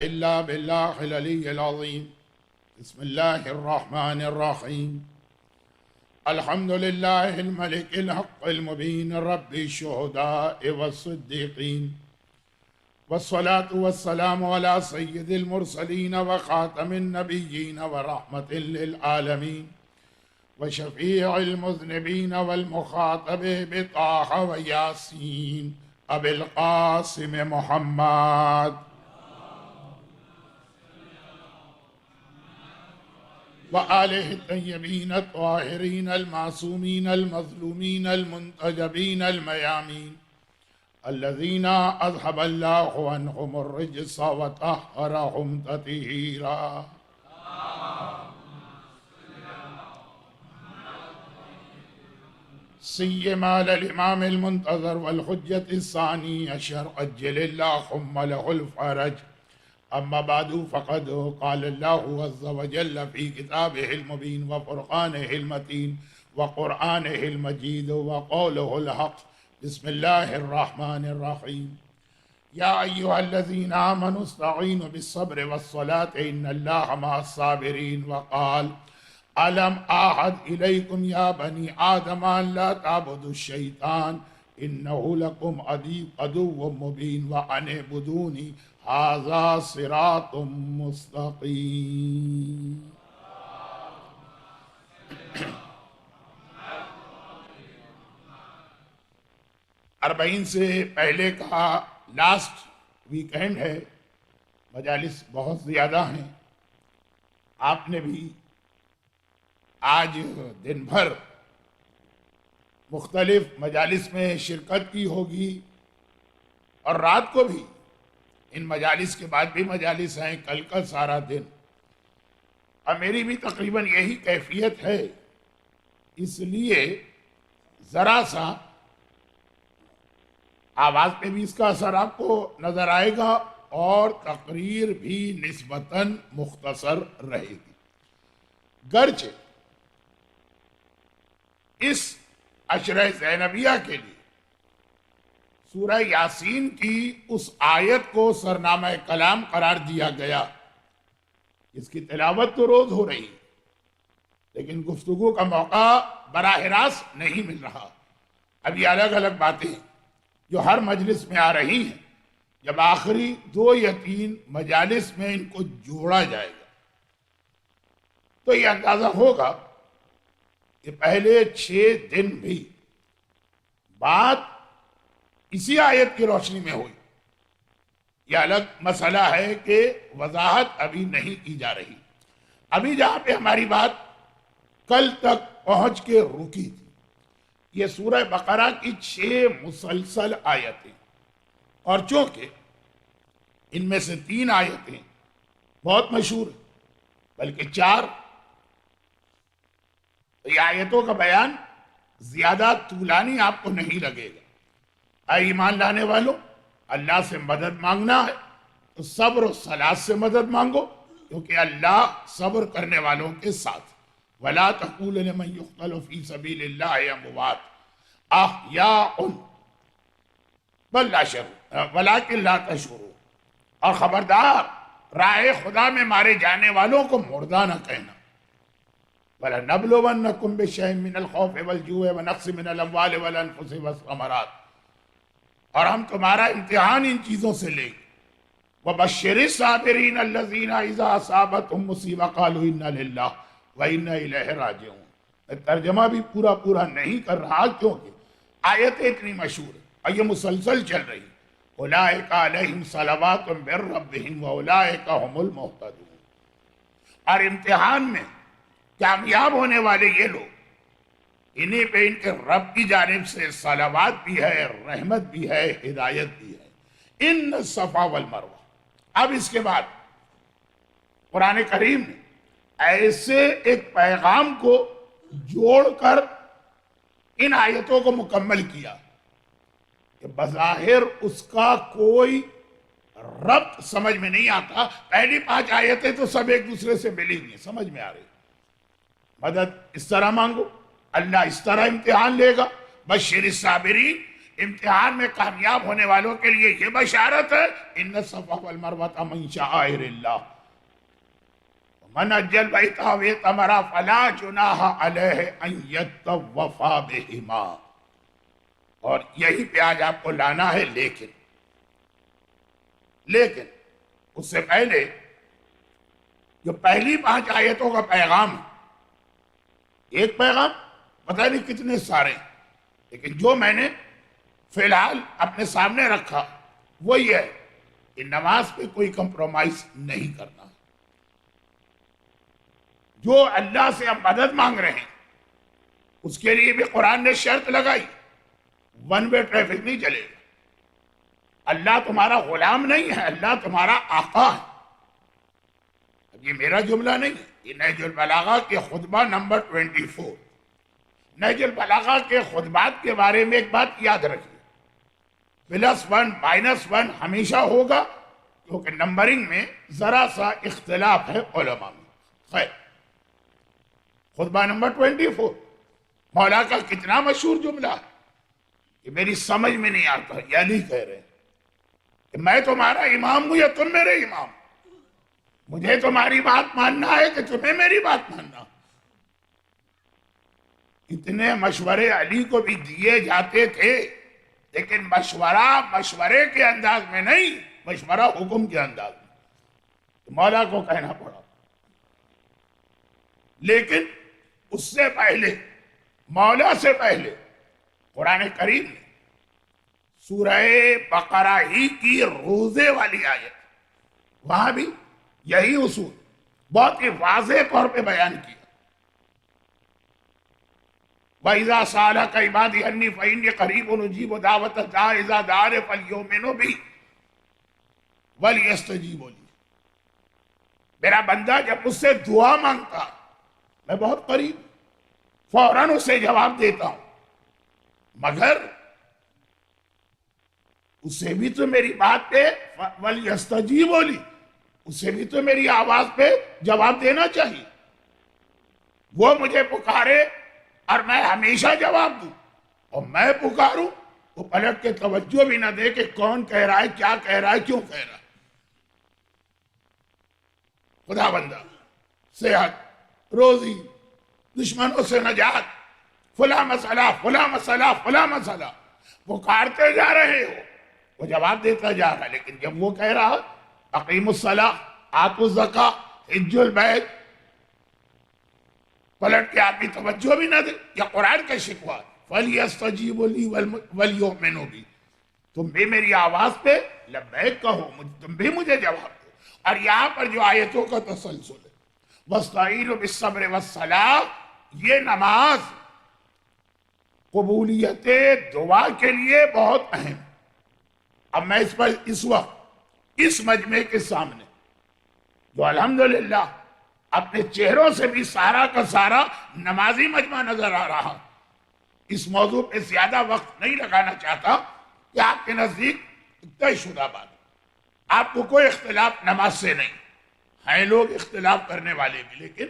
إلا بالله العلي العظيم. بسم الله الرحمن الرحيم. الحمد لله الملك الحق المبين رب الشهداء والصديقين، والصلاة والسلام على سيد المرسلين وخاتم النبيين ورحمة للعالمين وشفيع المذنبين والمخاطب بطه وياسين أبي القاسم محمد وآله الطيبين الطاهرين المعصومين المظلومين المنتجبين الميامين الذين أذهب الله عنهم الرجس وطهرهم تطهيرا. سيما للإمام المنتظر والحجة الثاني أشهر أجل اللهم له الفرج. أما بعد فقد قال الله عز وجل في كتابه المبين وفرقانه المتين وقرآنه المجيد وقوله الحق. بسم الله الرحمن الرحيم. يا أيها الذين آمنوا استعينوا بالصبر والصلاة إن الله مع الصابرين. وقال ألم أعهد إليكم يا بني آدم أن لا تعبدوا الشيطان إنه لكم عدو مبين وأن اعبدوني هذا صراط مستقيم. اربعین سے پہلے کا لاسٹ ویکینڈ ہے، مجالس بہت زیادہ ہیں. آپ نے بھی آج دن بھر مختلف مجالس میں شرکت کی ہوگی اور رات کو بھی ان مجالس کے بعد بھی مجالس ہیں، کل کا سارا دن. اور میری بھی تقریباً یہی کیفیت ہے، اس لیے ذرا سا آواز پہ بھی اس کا اثر آپ کو نظر آئے گا اور تقریر بھی نسبتاً مختصر رہے گی. گرچہ اس عشرہ زینبیہ کے لیے سورہ یاسین کی اس آیت کو سرنامہ کلام قرار دیا گیا، اس کی تلاوت تو روز ہو رہی لیکن گفتگو کا موقع براہ راست نہیں مل رہا. اب یہ الگ الگ باتیں جو ہر مجلس میں آ رہی ہیں، جب آخری 2 یا 3 مجالس میں ان کو جوڑا جائے گا تو یہ اندازہ ہوگا کہ پہلے 6 دن بھی بات اسی آیت کی روشنی میں ہوئی. یہ الگ مسئلہ ہے کہ وضاحت ابھی نہیں کی جا رہی. ابھی جہاں پہ ہماری بات کل تک پہنچ کے رکی تھی، یہ سورہ بقرہ کی 6 مسلسل آیتیں، اور چونکہ ان میں سے 3 آیتیں بہت مشہور ہیں بلکہ 4، تو یہ آیتوں کا بیان زیادہ طولانی آپ کو نہیں لگے گا. اے ایمان لانے والوں، اللہ سے مدد مانگنا ہے تو صبر و صلات سے مدد مانگو، کیونکہ اللہ صبر کرنے والوں کے ساتھ. وَلَا تَقُولُ لِمَنْ يُقْتَلُ فِي سَبِيلِ اللَّهِ أَمْوَاتٌ أَحْيَاءٌ بَل لَا يَشْعُرُونَ وَلَٰكِن لَا تَشْعُرُونَ. اور خبردار راہ خدا میں مارے جانے والوں کو مردہ نہ کہنا. وَلَنَبْلُوَنَّكُمْ بِشَيْءٍ مِّنَ الْخَوْفِ وَالْجُوعِ وَنَقْصٍ مِّنَ الْأَمْوَالِ وَالْأَنفُسِ وَالثَّمَرَاتِ. اور ہم تمہارا امتحان ان چیزوں سے لیں گے. وَبَشِّرِ الصَّابِرِينَ الَّذِينَ إِذَا أَصَابَتْهُمْ مُصِيبَةٌ قَالُوا إِنَّا لِلَّهِ وَإِنَّا إِلَيْهِ رَاجِعُونَ. میں ترجمہ بھی پورا نہیں کر رہا کیونکہ آیتیں اتنی مشہور ہیں اور یہ مسلسل چل رہی. أُولَٰئِكَ عَلَيْهِمْ صَلَوَاتٌ مِّن رَّبِّهِمْ وَأُولَٰئِكَ هُمُ الْمُهْتَدُونَ. اور امتحان میں کامیاب ہونے والے یہ لوگ، انہیں پہ ان کے رب کی جانب سے صلوات بھی ہے، رحمت بھی ہے، ہدایت بھی ہے. ان الصفا والمروہ. اب اس کے بعد قرآن کریم نے ایسے ایک پیغام کو جوڑ کر ان آیتوں کو مکمل کیا کہ بظاہر اس کا کوئی ربط سمجھ میں نہیں آتا. پہلی 5 آیتیں تو سب ایک دوسرے سے ملی ہوئی ہیں، سمجھ میں آ رہی. مدد اس طرح مانگو، اللہ اس طرح امتحان لے گا. بشر الصابرین، امتحان میں کامیاب ہونے والوں کے لیے یہ بشارت ہے، ان الصفا والمروۃ من شعائر اللہ من حج البیت او اعتمر فلا جناح علیہ ان یطوف بہما. اور یہی پہ آج آپ کو لانا ہے. لیکن اس سے پہلے جو پہلی 5 آیتوں کا پیغام ہے، ایک پیغام پتہ نہیں کتنے سارے، لیکن جو میں نے فی الحال اپنے سامنے رکھا وہ یہ ہے کہ نماز پہ کوئی کمپرومائز نہیں کرنا. جو اللہ سے ہم مدد مانگ رہے ہیں اس کے لیے بھی قرآن نے شرط لگائی، ون وے ٹریفک نہیں چلے گا. اللہ تمہارا غلام نہیں ہے، اللہ تمہارا آقا ہے. اب یہ میرا جملہ نہیں ہے، یہ نہج البلاغہ کے خطبہ نمبر 24. نہج البلاغہ کے خطبات کے بارے میں ایک بات یاد رکھیے، +1 -1 ہمیشہ ہوگا، کیونکہ نمبرنگ میں ذرا سا اختلاف ہے علماء میں. خیر، خطبہ نمبر 24 مولا کا کتنا مشہور جملہ ہے کہ میری سمجھ میں نہیں آتا. یعنی کہہ رہے ہیں کہ میں تمہارا امام ہوں یا تم میرے امام، مجھے تمہاری بات ماننا ہے کہ تمہیں میری بات ماننا. اتنے مشورے علی کو بھی دیے جاتے تھے، لیکن مشورہ مشورے کے انداز میں نہیں، مشورہ حکم کے انداز میں. مولا کو کہنا پڑا. لیکن اس سے پہلے، مولا سے پہلے، قرآن کریم نے سورہ بقرہ ہی کی روزے والی آیت، وہاں بھی یہی اصول بہت ہی واضح طور پہ بیان کیا. وَإِذَا سَأَلَكَ عِبَادِي عَنِّي فَإِنِّي قَرِيبٌ أُجِيبُ دَعْوَةَ الدَّاعِ إِذَا دَعَانِ فَلْيُؤْمِنُوا بِي وَلْيَسْتَجِيبُوا لِي. میرا بندہ جب مجھ سے دعا مانگتا میں بہت قریب فوراً اسے جواب دیتا ہوں، مگر اسے بھی تو میری بات پہ وَلْيَسْتَجِيبُوا لِي، اسے بھی تو میری آواز پہ جواب دینا چاہیے. وہ مجھے پکارے اور میں ہمیشہ جواب دوں، اور میں پکاروں وہ پلٹ کے توجہ بھی نہ دے کہ کون کہہ رہا ہے، کیا کہہ رہا ہے، کیوں کہہ رہا ہے. خدا بندہ، صحت، روزی، دشمنوں سے نجات، فلاں مسئلہ، فلاں مسئلہ، فلاں مسئلہ، پکارتے جا رہے ہو، وہ جواب دیتا جا رہا ہے. لیکن جب وہ کہہ رہا اقیم الصلاۃ، آتوا الزکاۃ، حج البیت، پلٹ کے آدمی توجہ بھی نہ دے. یا قرآن کا شکوہ فَلْيَسْتَجِيبُوا لِي وَلْيُؤْمِنُوا بِي، تم بھی میری آواز پہ لبیک کہو، تم بھی مجھے جواب دو. اور یہاں پر جو آیتوں کا تسلسل ہے، وَاسْتَعِینُوا بِالصَّبْرِ وَالصَّلَاةِ، یہ نماز قبولیت دعا کے لیے بہت اہم. اب میں اس پر اس وقت اس مجمع کے سامنے جو الحمدللہ اپنے چہروں سے بھی سارا کا سارا نمازی مجمع نظر آ رہا، اس موضوع پہ زیادہ وقت نہیں لگانا چاہتا کہ آپ کے نزدیک طے شدہ بات، آپ کو کوئی اختلاف نماز سے نہیں ہیں. لوگ اختلاف کرنے والے بھی، لیکن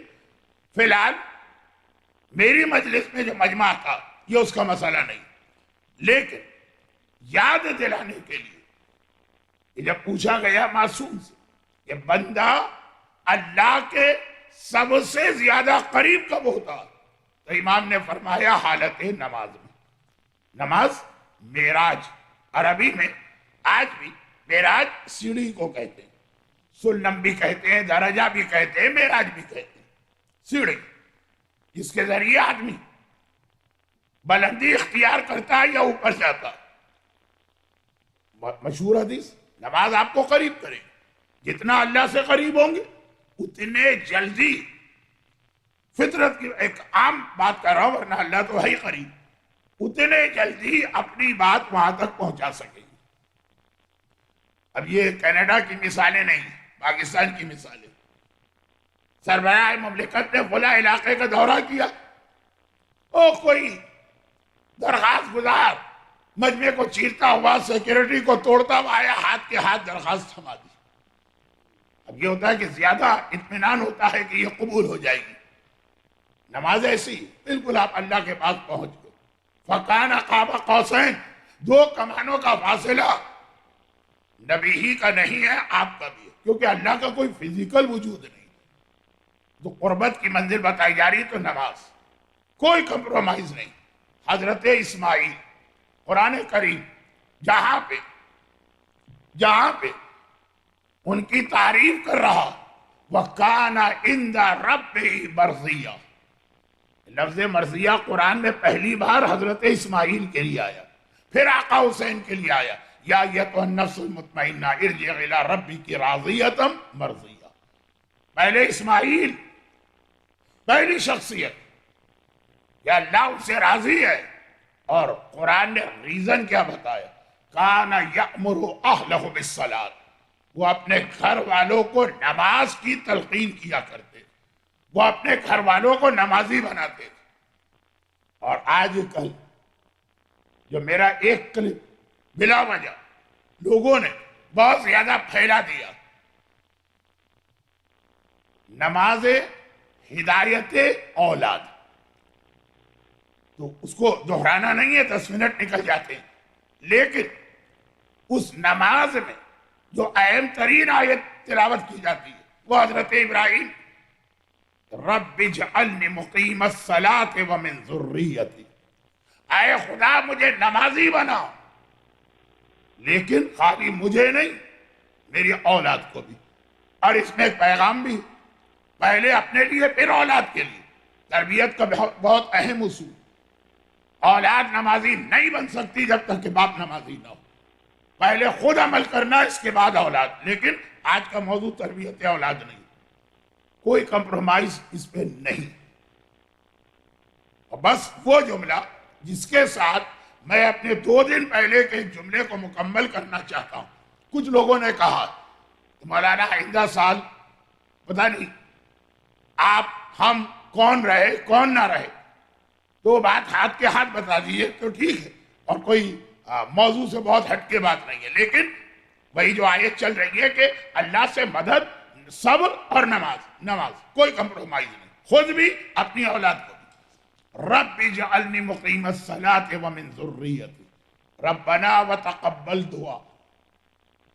فی الحال میری مجلس میں جو مجمع تھا یہ اس کا مسئلہ نہیں. لیکن یاد دلانے کے لیے کہ جب پوچھا گیا معصوم سے کہ بندہ اللہ کے سب سے زیادہ قریب کب ہوتا، تو امام نے فرمایا حالت نماز میں. نماز معراج، عربی میں آج بھی معراج سیڑھی کو کہتے ہیں، سلم بھی کہتے ہیں، درجہ بھی کہتے ہیں، معراج بھی کہتے ہیں. سیڑھی جس کے ذریعے آدمی بلندی اختیار کرتا ہے یا اوپر جاتا. مشہور حدیث، نماز آپ کو قریب کرے، جتنا اللہ سے قریب ہوں گے اتنے جلدی، فطرت کی ایک عام بات کر رہا ہوں ورنہ اللہ تو ہے ہی قریب، اتنے جلدی اپنی بات وہاں تک پہنچا سکیں گے. اب یہ کینیڈا کی مثالیں نہیں، پاکستان کی مثالیں. سربراہ مملکت نے فلاں علاقے کا دورہ کیا، کوئی درخواست گزار مجمع کو چیرتا ہوا سیکیورٹی کو توڑتا ہوا آیا، ہاتھ کے ہاتھ درخواست تھما دی. اب یہ ہوتا ہے کہ زیادہ اطمینان ہوتا ہے کہ یہ قبول ہو جائے گی. نماز ایسی بالکل آپ اللہ کے پاس پہنچ گئے. فَكَانَ قَابَ قَوْسَيْنِ، دو کمانوں کا فاصلہ نبی ہی کا نہیں ہے، آپ کا بھی ہے، کیونکہ اللہ کا کوئی فزیکل وجود نہیں۔ تو قربت کی منزل بتائی جا رہی تو نماز، کوئی کمپرومائز نہیں۔ حضرت اسماعیل قرآن کریم جہاں پہ ان کی تعریف کر رہا، وَكَانَ عِنْدَ رَبِّهِ مَرْضِيًّا، لفظ مرضیہ قرآن میں پہلی بار حضرت اسماعیل کے لیے آیا، پھر آقا حسین کے لیے آیا، یا ایتھا النفس المطمئنہ ارجعی الی ربک راضیۃ مرضیہ۔ پہلے اسماعیل، پہلی شخصیت کہ اللہ اس سے راضی ہے، اور قرآن نے ریزن کیا بتایا، کان یأمر اہلہ بالصلاۃ، وہ اپنے گھر والوں کو نماز کی تلقین کیا کرتے، وہ اپنے گھر والوں کو نمازی بناتے تھے۔ اور آج کل جو میرا ایک کلپ بلا وجہ لوگوں نے بہت زیادہ پھیلا دیا، نماز ہدایت اولاد، تو اس کو دہرانا نہیں ہے، 10 منٹ نکل جاتے ہیں، لیکن اس نماز میں جو اہم ترین آیت تلاوت کی جاتی ہے وہ حضرت ابراہیم، رب اجعلنی مقیم الصلاۃ ومن ذریتی، اے خدا مجھے نمازی بنا، لیکن خالی مجھے نہیں، میری اولاد کو بھی۔ اور اس میں ایک پیغام بھی، پہلے اپنے لیے پھر اولاد کے لیے، تربیت کا بہت اہم اصول، اولاد نمازی نہیں بن سکتی جب تک کہ باپ نمازی نہ ہو، پہلے خود عمل کرنا، اس کے بعد اولاد۔ لیکن آج کا موضوع تربیت اولاد نہیں، کوئی کمپرومائز اس پہ نہیں، اور بس وہ جملہ جس کے ساتھ میں اپنے 2 دن پہلے کے جملے کو مکمل کرنا چاہتا ہوں۔ کچھ لوگوں نے کہا کہ مولانا آئندہ سال پتہ نہیں آپ ہم کون رہے کون نہ رہے، تو بات ہاتھ کے ہاتھ بتا دیجیے تو ٹھیک ہے، اور کوئی موضوع سے بہت ہٹ کے بات نہیں ہے، لیکن وہی جو آیت چل رہی ہے کہ اللہ سے مدد، صبر اور نماز، کوئی کمپرومائز نہیں، خود بھی اپنی اولاد کو بھی۔ رب اجعلنی مقیم الصلاۃ ومن ذریتی ربنا وتقبل دعا،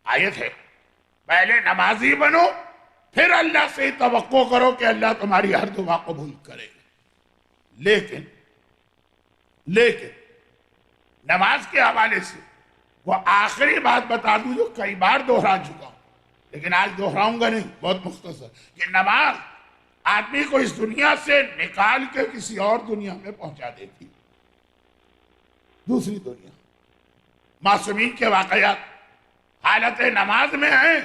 آیت ہے، پہلے نمازی بنو، پھر اللہ سے توقع کرو کہ اللہ تمہاری ہر دعا قبول کرے۔ لیکن نماز کے حوالے سے وہ آخری بات بتا دوں جو کئی بار دہرا چکا ہوں، لیکن آج دہراؤں گا نہیں، بہت مختصر، کہ نماز آدمی کو اس دنیا سے نکال کے کسی اور دنیا میں پہنچا دیتی، دوسری دنیا۔ معصومین کے واقعات حالت نماز میں ہیں،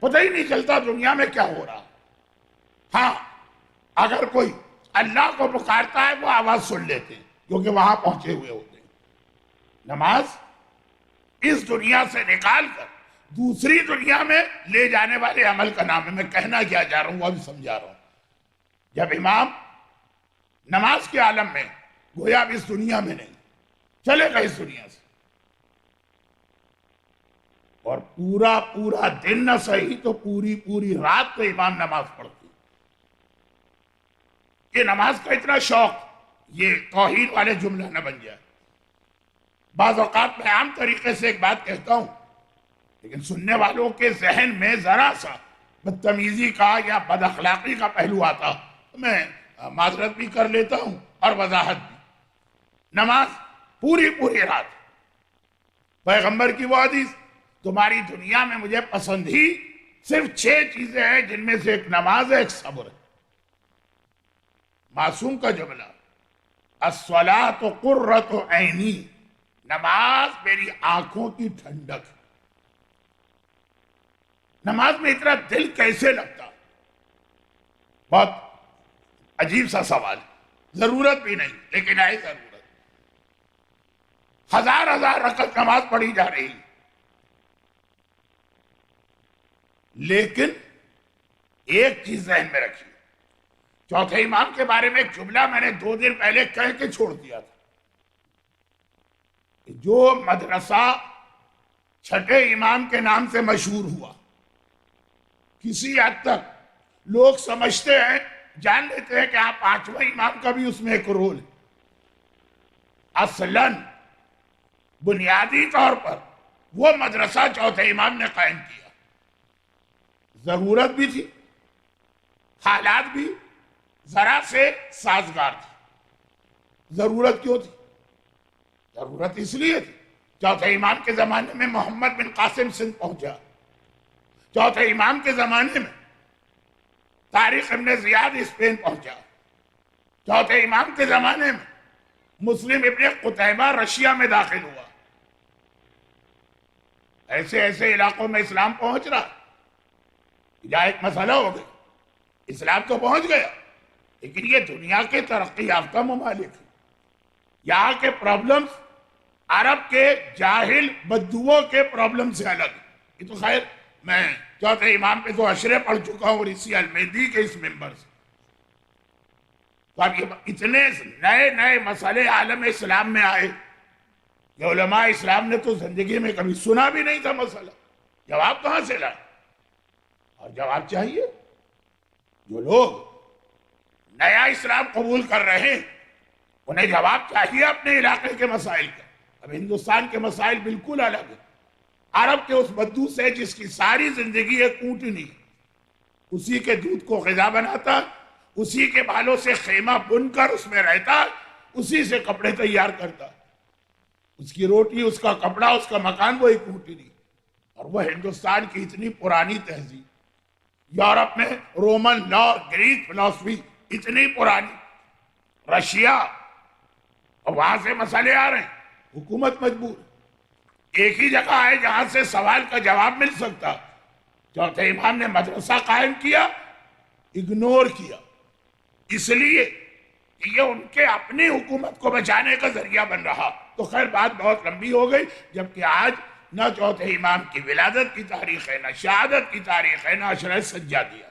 پتہ ہی نہیں چلتا دنیا میں کیا ہو رہا۔ ہاں، اگر کوئی اللہ کو پکارتا ہے وہ آواز سن لیتے ہیں کیونکہ وہاں پہنچے ہوئے ہوتے ہیں۔ نماز اس دنیا سے نکال کر دوسری دنیا میں لے جانے والے عمل کا نام ہے۔ میں کہنا کیا جا رہا ہوں وہ ابھی سمجھا رہا ہوں۔ جب امام نماز کے عالم میں، گویا اب اس دنیا میں نہیں، چلے گا اس دنیا سے، اور پورا دن نہ صحیح تو پوری رات کو امام نماز پڑھتی۔ یہ نماز کا اتنا شوق، یہ توحید والے جملہ نہ بن جائے۔ بعض اوقات میں عام طریقے سے ایک بات کہتا ہوں، لیکن سننے والوں کے ذہن میں ذرا سا بدتمیزی کا یا بد اخلاقی کا پہلو آتا، تو میں معذرت بھی کر لیتا ہوں اور وضاحت بھی۔ نماز پوری رات، پیغمبر کی وہ حدیث، تمہاری دنیا میں مجھے پسند ہی صرف 6 چیزیں ہیں، جن میں سے ایک نماز ہے، ایک صبر ہے۔ معصوم کا جملہ، الصلاۃ قرۃ عینی، نماز میری آنکھوں کی ٹھنڈک۔ نماز میں اتنا دل کیسے لگتا؟ بہت عجیب سا سوال، ضرورت بھی نہیں لیکن ہے ضرورت۔ ہزار رکعت نماز پڑھی جا رہی، لیکن ایک چیز ذہن میں رکھیے، چوتھے امام کے بارے میں ایک جملہ میں نے 2 دن پہلے کہہ کے چھوڑ دیا تھا، کہ جو مدرسہ چھٹے امام کے نام سے مشہور ہوا، کسی حد تک لوگ سمجھتے ہیں، جان لیتے ہیں کہ آپ 5واں امام کا بھی اس میں ایک رول ہے۔ اصلاً بنیادی طور پر وہ مدرسہ چوتھے امام نے قائم کیا. ضرورت بھی تھی، حالات بھی ذرا سے سازگار تھی. ضرورت کیوں تھی؟ ضرورت اس لیے تھی چوتھے امام کے زمانے میں محمد بن قاسم سندھ پہنچا. چوتھے امام کے زمانے میں طارق ابن زیاد اسپین پہنچا. چوتھے امام کے زمانے میں مسلم ابن قتیبہ رشیا میں داخل ہوا. ایسے ایسے علاقوں میں اسلام پہنچ رہا. جہاں ایک مسئلہ ہو گیا، اسلام تو پہنچ گیا، لیکن یہ دنیا کے ترقی یافتہ ممالک ہیں. یہاں کے پرابلمز عرب کے جاہل بدوؤں کے پرابلم سے الگ. یہ تو خیر میں چوتھے امام پہ 2 اشرے پڑھ چکا ہوں اور اسی المہدی کے اس ممبر سے. تو اب یہ اتنے نئے نئے مسئلے عالم اسلام میں آئے کہ علماء اسلام نے تو زندگی میں کبھی سنا بھی نہیں تھا مسئلہ. جواب کہاں سے لائے؟ اور جواب چاہیے. جو لوگ نیا اسلام قبول کر رہے ہیں انہیں جواب چاہیے اپنے علاقے کے مسائل کا. اب ہندوستان کے مسائل بالکل الگ ہیں. عرب کے اس بدو سے جس کی ساری زندگی ایک اونٹنی، اسی کے دودھ کو غذا بناتا، اسی کے بالوں سے خیمہ بن کر اس میں رہتا، اسی سے کپڑے تیار کرتا، اس کی روٹی، اس کا کپڑا، اس کا مکان وہ ایک اونٹنی. اور وہ ہندوستان کی اتنی پرانی تہذیب، یورپ میں رومن لا، گریک فلسفی اتنی پرانی، رشیا، اور وہاں سے مسئلے آ رہے ہیں. حکومت مجبور. ایک ہی جگہ ہے جہاں سے سوال کا جواب مل سکتا. چوتھے امام نے مدرسہ قائم کیا، اگنور کیا، اس لیے کہ یہ ان کے اپنی حکومت کو بچانے کا ذریعہ بن رہا. تو خیر بات بہت لمبی ہو گئی، جبکہ آج نہ چوتھے امام کی ولادت کی تاریخ ہے، نہ شہادت کی تاریخ ہے، نہ عشرہ سجادیہ.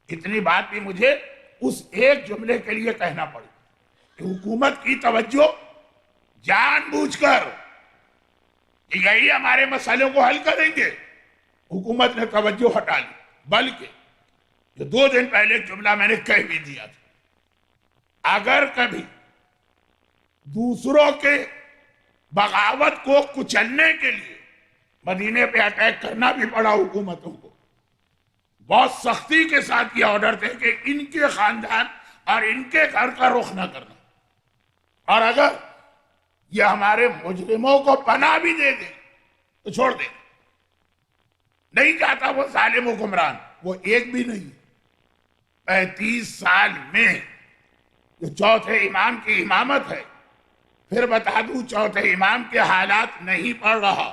اتنی بات بھی مجھے اس ایک جملے کے لیے کہنا پڑی کہ حکومت کی توجہ جان بوجھ کر کہ یہی ہمارے مسئلوں کو حل کریں گے، حکومت نے توجہ ہٹا لی. بلکہ جو 2 دن پہلے ایک جملہ میں نے کہہ بھی دیا تھا، اگر کبھی دوسروں کے بغاوت کو کچلنے کے لیے مدینے پہ اٹیک کرنا بھی پڑا حکومتوں کو، بہت سختی کے ساتھ یہ آرڈر تھے کہ ان کے خاندان اور ان کے گھر کا رخ نہ کرنا. اور اگر یہ ہمارے مجرموں کو پناہ بھی دے دیں تو چھوڑ دیں. نہیں چاہتا وہ ظالم حکمران، وہ ایک بھی نہیں. 35 سال میں جو چوتھے امام کی امامت ہے، پھر بتا دوں چوتھے امام کے حالات نہیں پڑھ رہا،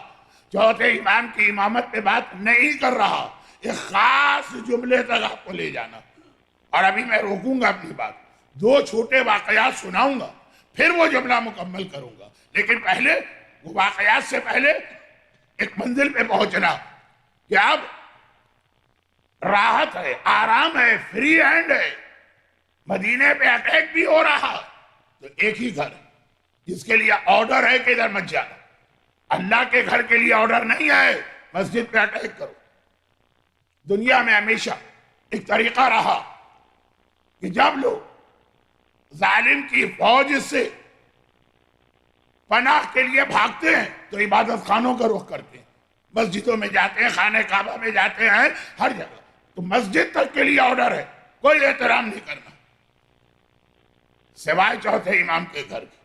چوتھے امام کی امامت پہ بات نہیں کر رہا، ایک خاص جملے تک آپ کو لے جانا. اور ابھی میں روکوں گا اپنی بات، 2 چھوٹے واقعات سناؤں گا، پھر وہ جملہ مکمل کروں گا. لیکن پہلے وہ واقعات سے پہلے ایک منزل پہ پہنچنا کہ اب راحت ہے، آرام ہے، فری ہینڈ ہے. مدینے پہ اٹیک بھی ہو رہا تو ایک ہی گھر جس کے لیے آرڈر ہے کہ ادھر مت جانا. اللہ کے گھر کے لیے آرڈر نہیں ہے مسجد پہ اٹیک کرو. دنیا میں ہمیشہ ایک طریقہ رہا کہ جب لوگ ظالم کی فوج سے پناہ کے لیے بھاگتے ہیں تو عبادت خانوں کا رخ کرتے ہیں، مسجدوں میں جاتے ہیں، خانہ کعبہ میں جاتے ہیں، ہر جگہ. تو مسجد تک کے لیے آرڈر ہے، کوئی احترام نہیں کرنا سوائے چوتھے امام کے گھر کی.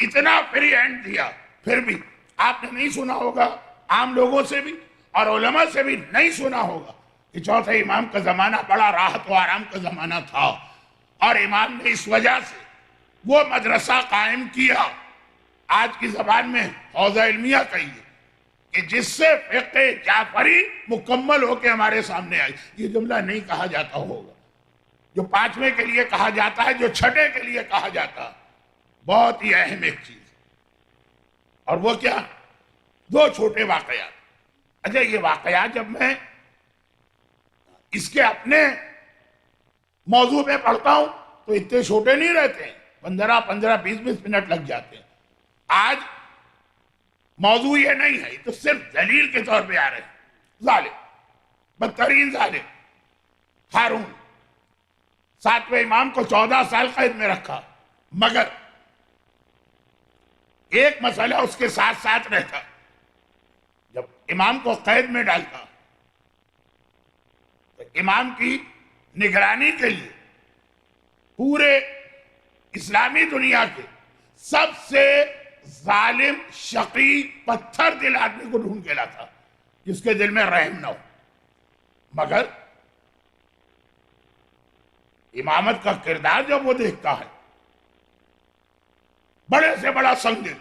اتنا فری ہینڈ دیا. پھر بھی آپ نے نہیں سنا ہوگا، عام لوگوں سے بھی اور علماء سے بھی نہیں سنا ہوگا کہ چوتھے امام کا زمانہ بڑا راحت و آرام کا زمانہ تھا، اور امام نے اس وجہ سے وہ مدرسہ قائم کیا، آج کی زبان میں حوزہ علمیہ کہیے، کہ جس سے فقہ جعفری مکمل ہو کے ہمارے سامنے آئی. یہ جملہ نہیں کہا جاتا ہوگا جو 5ویں کے لیے کہا جاتا ہے، جو 6ٹھے کے لیے کہا جاتا ہے. بہت ہی اہم ایک چیز. اور وہ کیا؟ 2 چھوٹے واقعات. اچھا، یہ واقعات جب میں اس کے اپنے موضوع پہ پڑھتا ہوں تو اتنے چھوٹے نہیں رہتے ہیں، 15 20 منٹ لگ جاتے ہیں. آج موضوع یہ نہیں ہے، تو صرف دلیل کے طور پہ آ رہے ہیں. ظالم، بدترین ظالم ہارون، 7ویں امام کو 14 سال قید میں رکھا، مگر ایک مسئلہ اس کے ساتھ ساتھ رہتا، جب امام کو قید میں ڈالتا تو امام کی نگرانی کے لیے پورے اسلامی دنیا کے سب سے ظالم، شقی، پتھر دل آدمی کو ڈھونڈ کے لاتا جس کے دل میں رحم نہ ہو. مگر امامت کا کردار جب وہ دیکھتا ہے، بڑے سے بڑا سنگ دل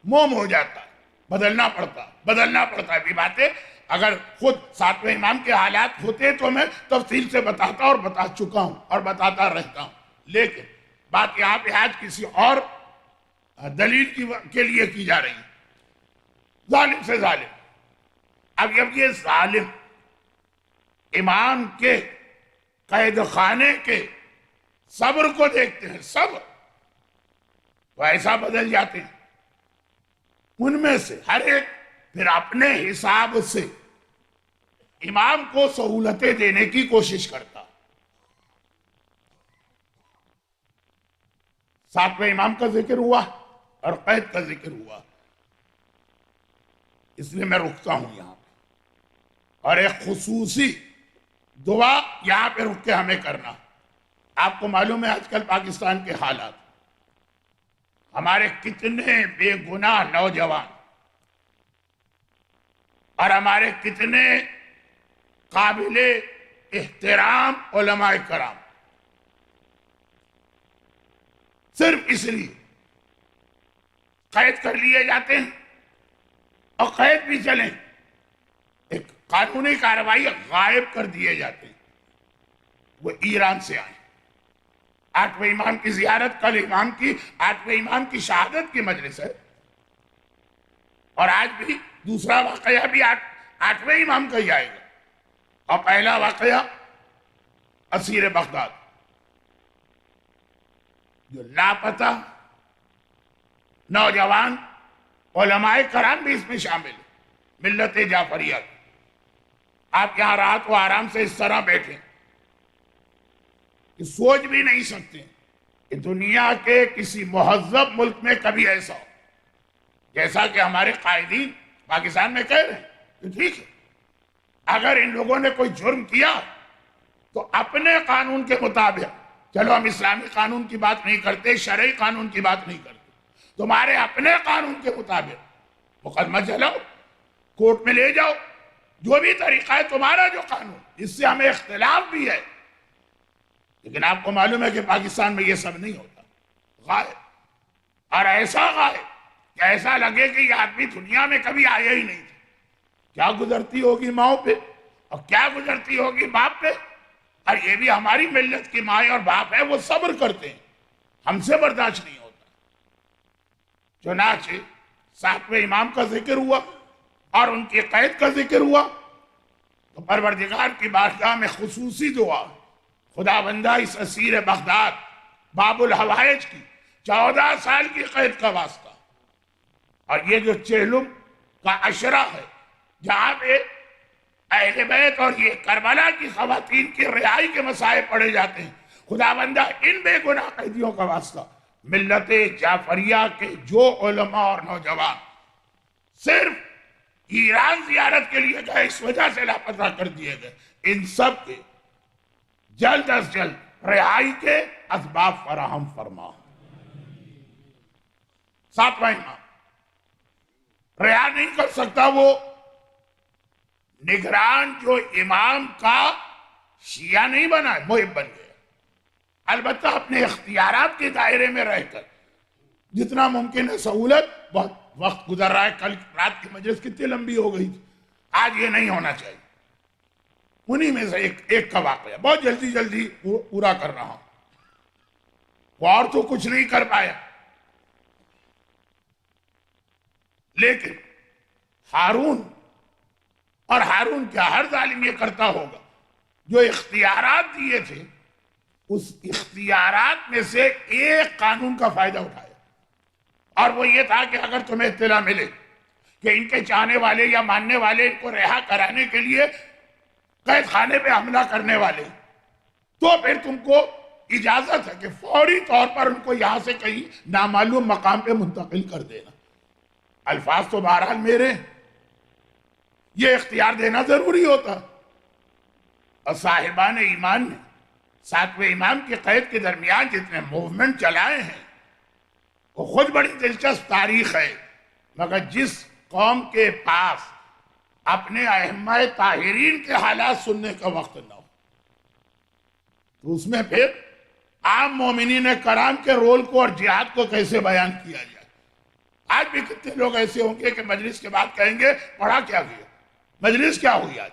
موم ہو جاتا ہے. بدلنا پڑتا ہے. بھی باتیں اگر خود ساتویں امام کے حالات ہوتے تو میں تفصیل سے بتاتا اور بتا چکا ہوں اور بتاتا رہتا ہوں، لیکن بات یہاں پہ آج کسی اور دلیل کے لیے کی جا رہی ہے. ظالم سے ظالم. اب جب یہ ظالم امام کے قید خانے کے صبر کو دیکھتے ہیں، صبر، تو ایسا بدل جاتے ہیں. ان میں سے ہر ایک پھر اپنے حساب سے امام کو سہولتیں دینے کی کوشش کرتا. ساتویں امام کا ذکر ہوا اور قید کا ذکر ہوا، اس لیے میں رکتا ہوں یہاں پہ، اور ایک خصوصی دعا یہاں پہ رک کے ہمیں کرنا. آپ کو معلوم ہے آج کل پاکستان کے حالات، ہمارے کتنے بے گناہ نوجوان اور ہمارے کتنے قابل احترام علماء کرام صرف اس لیے قید کر لیے جاتے ہیں، اور قید بھی چلیں، ایک قانونی کارروائی غائب کر دیے جاتے ہیں. وہ ایران سے آئے، آٹھویں امام کی زیارت، کل آٹھویں امام کی شہادت کی مجلس ہے، اور آج بھی دوسرا واقعہ بھی آٹھویں امام کا ہی آئے گا. اور پہلا واقعہ اسیر بغداد، جو لاپتہ نوجوان علماء کرام بھی اس میں شامل ہیں، ملت جعفریہ. آپ یہاں راحت و آرام سے اس طرح بیٹھیں کہ سوچ بھی نہیں سکتے کہ دنیا کے کسی مہذب ملک میں کبھی ایسا ہو. جیسا کہ ہمارے قائدین پاکستان میں کہہ رہے ہیں کہ ٹھیک ہے، اگر ان لوگوں نے کوئی جرم کیا تو اپنے قانون کے مطابق، چلو ہم اسلامی قانون کی بات نہیں کرتے، شرعی قانون کی بات نہیں کرتے، تمہارے اپنے قانون کے مطابق مقدمہ چلاؤ، کورٹ میں لے جاؤ، جو بھی طریقہ ہے تمہارا، جو قانون، اس سے ہمیں اختلاف بھی ہے. لیکن آپ کو معلوم ہے کہ پاکستان میں یہ سب نہیں ہوتا. غائب، اور ایسا غائب کہ ایسا لگے کہ یہ آدمی دنیا میں کبھی آیا ہی نہیں تھا. کیا گزرتی ہوگی ماؤں پہ، اور کیا گزرتی ہوگی باپ پہ. اور یہ بھی ہماری ملت کی ماں اور باپ ہے، وہ صبر کرتے ہیں، ہم سے برداشت نہیں ہوتا. چنانچہ ساتویں امام کا ذکر ہوا اور ان کی قید کا ذکر ہوا، تو پروردگار کی بارگاہ میں خصوصی دعا، خدا بندہ اس اسیر بغداد باب الحوائج کی 14 سال کی قید کا واسطہ، اور یہ جو چہلم کا عشرہ ہے جہاں پہ اہل بیت اور یہ کربلا کی خواتین کی رہائی کے مسائل پڑے جاتے ہیں، خدا بندہ ان بے گناہ قیدیوں کا واسطہ ملت جعفریہ کے جو علماء اور نوجوان صرف ایران زیارت کے لیے گئے، اس وجہ سے لاپتہ کر دیے گئے، ان سب کے جلد از جلد رہائی کے اسباب فراہم فرما. ساتواں امام رہا نہیں کر سکتا، وہ نگران جو امام کا شیعہ نہیں بنا ہے، محب بن گیا. البتہ اپنے اختیارات کے دائرے میں رہ کر جتنا ممکن ہے سہولت. بہت وقت گزر رہا ہے، کل رات کی مجلس کتنی لمبی ہو گئی تھی، آج یہ نہیں ہونا چاہیے. انہی میں سے ایک کا واقعہ بہت جلدی پورا کر رہا ہوں. وہ اور تو کچھ نہیں کر پایا، لیکن ہارون، اور ہارون کیا ہر ظالم یہ کرتا ہوگا، جو اختیارات دیے تھے اس اختیارات میں سے ایک قانون کا فائدہ اٹھایا، اور وہ یہ تھا کہ اگر تمہیں اطلاع ملے کہ ان کے چاہنے والے یا ماننے والے ان کو رہا کرانے کے لیے قید خانے پہ حملہ کرنے والے، تو پھر تم کو اجازت ہے کہ فوری طور پر ان کو یہاں سے کہیں نامعلوم مقام پہ منتقل کر دینا. الفاظ تو بہرحال میرے ہیں، یہ اختیار دینا ضروری ہوتا۔ اور صاحبان ایمان نے ساتویں امام کی قید کے درمیان جتنے موومنٹ چلائے ہیں وہ خود بڑی دلچسپ تاریخ ہے، مگر جس قوم کے پاس اپنے ائمہ طاہرین کے حالات سننے کا وقت نہ ہو تو اس میں پھر عام مومنین کرام کے رول کو اور جہاد کو کیسے بیان کیا جائے۔ آج بھی کتنے لوگ ایسے ہوں گے کہ مجلس کے بعد کہیں گے پڑھا کیا گیا، مجلس کیا ہوئی آج؟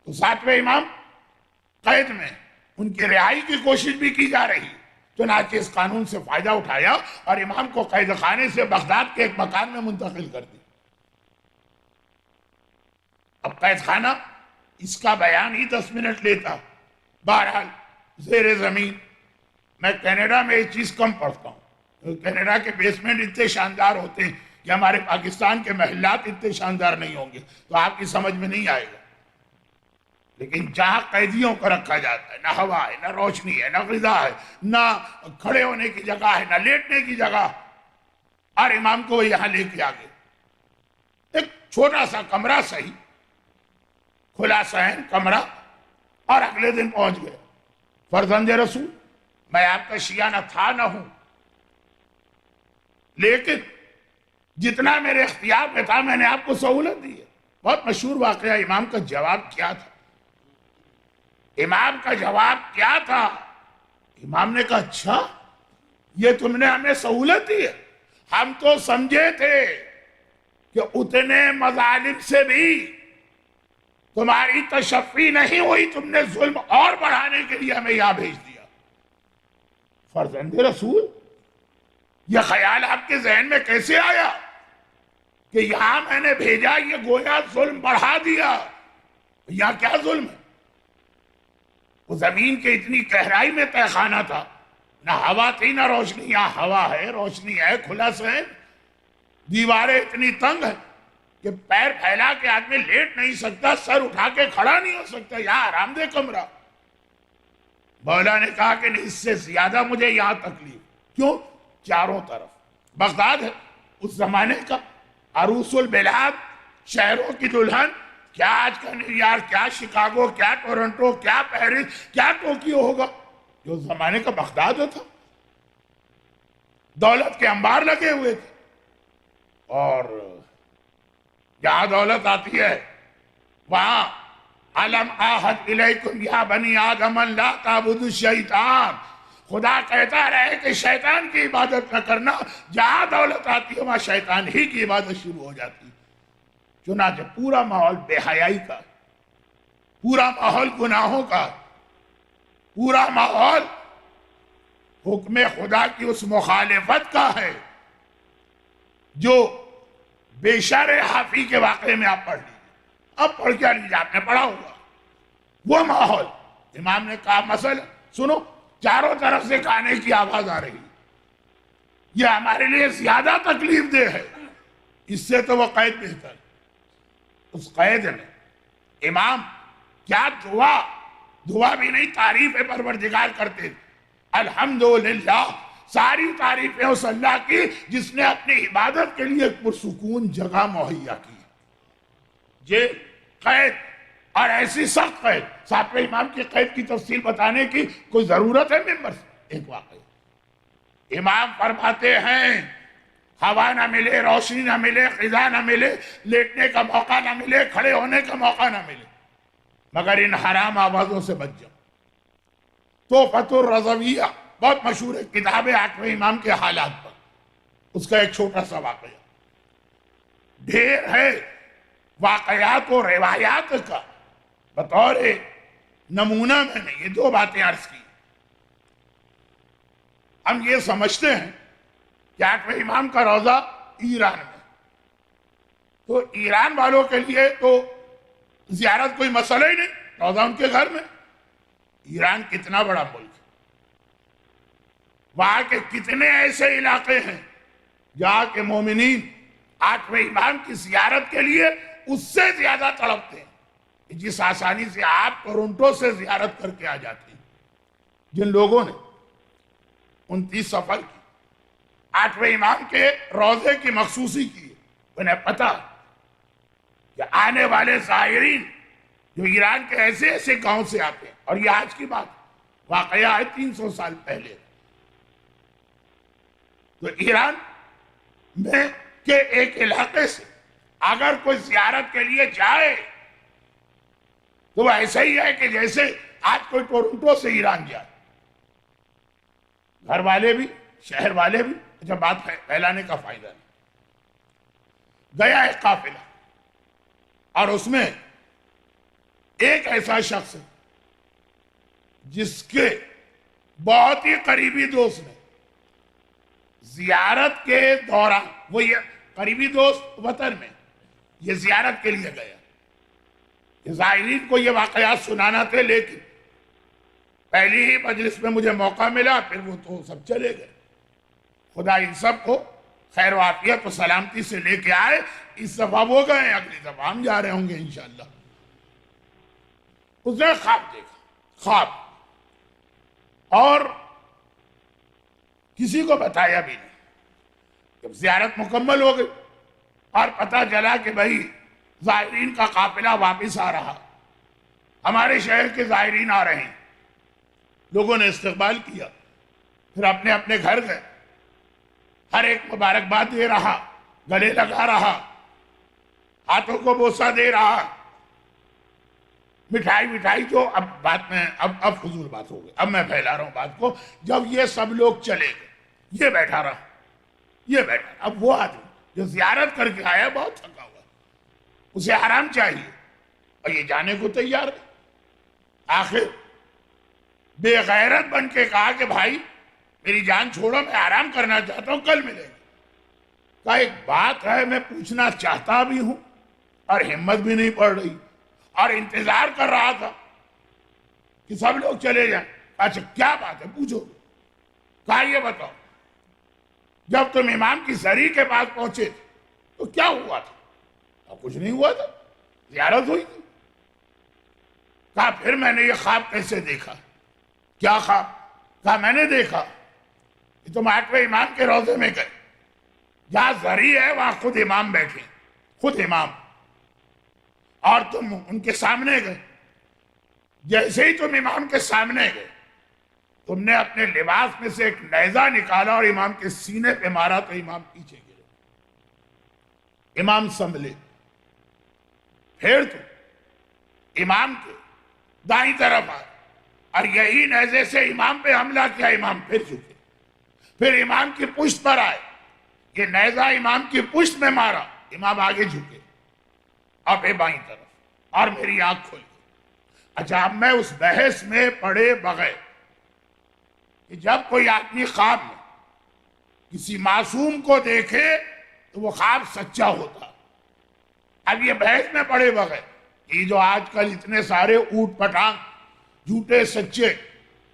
تو ساتویں امام قید میں ان کی رہائی کی کوشش بھی کی جا رہی، چنانچہ اس قانون سے فائدہ اٹھایا اور امام کو قید خانے سے بغداد کے ایک مکان میں منتقل کر دی۔ اب قید خانہ اس کا بیان ہی 10 منٹ لیتا۔ بہرحال زیر زمین میں کینیڈا میں یہ چیز کم پڑھتا ہوں، کینیڈا کے بیسمنٹ اتنے شاندار ہوتے ہیں کہ ہمارے پاکستان کے محلات اتنے شاندار نہیں ہوں گے تو آپ کی سمجھ میں نہیں آئے گا۔ لیکن جہاں قیدیوں کو رکھا جاتا ہے، نہ ہوا ہے، نہ روشنی ہے، نہ غذا ہے، نہ کھڑے ہونے کی جگہ ہے، نہ لیٹنے کی جگہ، اور امام کو وہ یہاں لے کے آگے ایک چھوٹا سا کمرہ صحیح، کھلا صحن کمرہ، اور اگلے دن پہنچ گئے۔ فرزند رسول، میں آپ کا شیعہ نہ تھا نہ ہوں، لیکن جتنا میرے اختیار میں تھا میں نے آپ کو سہولت دی ہے۔ بہت مشہور واقعہ، امام کا جواب کیا تھا؟ امام کا جواب کیا تھا؟ امام نے کہا اچھا یہ تم نے ہمیں سہولت دی ہے، ہم تو سمجھے تھے کہ اتنے مظالم سے بھی تمہاری تشفی نہیں ہوئی، تم نے ظلم اور بڑھانے کے لیے ہمیں یہاں بھیج دیا۔ فرزند رسول، یہ خیال آپ کے ذہن میں کیسے آیا کہ یہاں میں نے بھیجا، یہ گویا ظلم بڑھا دیا؟ یہاں کیا ظلم ہے؟ وہ زمین کے اتنی گہرائی میں تہ خانہ تھا، نہ ہوا تھی نہ روشنی، یہاں ہوا ہے، روشنی ہے، کھلا صحن، دیواریں اتنی تنگ ہیں کہ پیر پھیلا کے آدمی لیٹ نہیں سکتا، سر اٹھا کے کھڑا نہیں ہو سکتا، یہاں آرام دہ کمرہ۔ مولا نے کہا کہ نہیں، اس سے زیادہ مجھے یہاں تکلیف۔ کیوں؟ چاروں طرف بغداد ہے، اس زمانے کا عروس البلاد، شہروں کی دلہن، کیا آج کا نیو یارک، کیا شکاگو، کیا ٹورنٹو، کیا پیرس، کیا ٹوکیو ہوگا، جو اس زمانے کا بغداد تھا۔ دولت کے انبار لگے ہوئے تھے، اور جہاں دولت آتی ہے وہاں علم آہد الیکم یا بنی آدم لا تعبدوا الشیطان، خدا کہتا رہے کہ شیطان کی عبادت نہ کرنا، جہاں دولت آتی ہے وہاں شیطان ہی کی عبادت شروع ہو جاتی ہے۔ چنانچہ پورا ماحول بے حیائی کا، پورا ماحول گناہوں کا، پورا ماحول حکم خدا کی اس مخالفت کا ہے جو بیشار حافی کے واقعے میں آپ پڑھ لیجیے۔ اب پڑھ کیا لیجیے، آپ نے پڑھا ہوگا وہ ماحول۔ امام نے کہا مسئلہ سنو، چاروں طرف سے گانے کی آواز آ رہی، یہ ہمارے لیے زیادہ تکلیف دہ ہے، اس سے تو وہ قید بہتر۔ اس قید میں امام کیا دعا بھی نہیں، تعریف پروردگار کرتے، الحمدللہ، ساری تعریفیں اس اللہ کی جس نے اپنی عبادت کے لیے ایک پرسکون جگہ مہیا کی۔ یہ قید، اور ایسی سخت قید، ساتویں امام کی قید کی تفصیل بتانے کی کوئی ضرورت ہے ممبر سے؟ ایک واقعہ، امام فرماتے ہیں ہوا نہ ملے، روشنی نہ ملے، غذا نہ ملے، لیٹنے کا موقع نہ ملے، کھڑے ہونے کا موقع نہ ملے، مگر ان حرام آوازوں سے بچ جاؤ۔ تحفۃ الرضویہ بہت مشہور ہے، کتاب ہے آٹھویں امام کے حالات پر، اس کا ایک چھوٹا سا واقعہ، ڈھیر ہے واقعات و روایات کا، بطور نمونہ میں نے یہ دو باتیں عرض کی۔ ہم یہ سمجھتے ہیں کہ آٹھویں امام کا روضہ ایران میں، تو ایران والوں کے لیے تو زیارت کوئی مسئلہ ہی نہیں، روضہ ان کے گھر میں۔ ایران کتنا بڑا ملک ہے، وہاں کے کتنے ایسے علاقے ہیں جہاں کے مومنین آٹھویں امام کی زیارت کے لیے اس سے زیادہ تڑپتے ہیں، جس آسانی سے آپ ٹورنٹو سے زیارت کر کے آ جاتے ہیں۔ جن لوگوں نے 29 سفر کی آٹھویں امام کے روضے کی مخصوصی کی. انہیں پتا کہ آنے والے زائرین جو ایران کے ایسے ایسے گاؤں سے آتے ہیں، اور یہ آج کی بات واقعہ ہے 300 سال پہلے. تو ایران میں کے ایک علاقے سے اگر کوئی زیارت کے لیے جائے تو وہ ایسا ہی ہے کہ جیسے آج کوئی ٹورنٹو سے ایران جائے. گھر والے بھی، شہر والے بھی. جب بات پھیلانے کا فائدہ نہیں. گیا ایک قافلہ، اور اس میں ایک ایسا شخص ہے جس کے بہت ہی قریبی دوست نے زیارت کے دوران، وہ یہ قریبی دوست وطن میں یہ زیارت کے لیے گیا. یہ زائرین کو یہ واقعات سنانا تھے، لیکن پہلی ہی مجلس میں مجھے موقع ملا، پھر وہ تو سب چلے گئے. خدا ان سب کو خیر و عافیت و سلامتی سے لے کے آئے. اس دفعہ وہ گئے، اگلی دفعہ ہم جا رہے ہوں گے انشاءاللہ. اس نے خواب دیکھا، خواب، اور کسی کو بتایا بھی نہیں. جب زیارت مکمل ہو گئی اور پتہ چلا کہ بھائی زائرین کا قافلہ واپس آ رہا، ہمارے شہر کے زائرین آ رہے ہیں، لوگوں نے استقبال کیا. پھر اپنے اپنے گھر گئے، ہر ایک مبارکباد دے رہا، گلے لگا رہا، ہاتھوں کو بوسہ دے رہا، مٹھائی جو اب بات میں اب فضول بات ہو گئی. اب میں پھیلا رہا ہوں بات کو. جب یہ سب لوگ چلے گئے، یہ بیٹھا رہا، یہ بیٹھا. اب وہ آدمی جو زیارت کر کے آیا بہت تھکا ہوا، اسے آرام چاہیے، اور یہ جانے کو تیار ہے. آخر بے غیرت بن کے کہا کہ بھائی میری جان چھوڑو، میں آرام کرنا چاہتا ہوں، کل ملیں گے. کہا ایک بات ہے، میں پوچھنا چاہتا بھی ہوں اور ہمت بھی نہیں پڑ رہی، اور انتظار کر رہا تھا کہ سب لوگ چلے جائیں. اچھا کیا بات ہے، پوچھو. کہا یہ بتاؤ، جب تم امام کی سری کے پاس پہنچے تو کیا ہوا تھا؟ کچھ نہیں ہوا تھا، زیارت ہوئی تھی. کہا پھر میں نے یہ خواب کیسے دیکھا؟ کیا خواب؟ کہا میں نے دیکھا کہ تم آٹھویں امام کے روضے میں گئے، جہاں زری ہے وہاں خود امام بیٹھے، خود امام، اور تم ان کے سامنے گئے. جیسے ہی تم امام کے سامنے گئے، تم نے اپنے لباس میں سے ایک نیزہ نکالا اور امام کے سینے پہ مارا تو امام پیچھے گرے، امام سنبھلے. پھر تم امام کے دائیں طرف آئے اور یہی نیزے سے امام پہ حملہ کیا، امام پھر جھکے. پھر امام کی پشت پر آئے، یہ نیزہ امام کی پشت میں مارا، امام آگے جھکے، اور پھر بائیں طرف، اور میری آنکھ کھل گئی. اچھا اب میں اس بحث میں پڑے بغیر کہ جب کوئی آدمی خواب میں کسی معصوم کو دیکھے تو وہ خواب سچا ہوتا. اب یہ بحث میں پڑے بغیر یہ جو آج کل اتنے سارے اوٹ پٹانگ جھوٹے سچے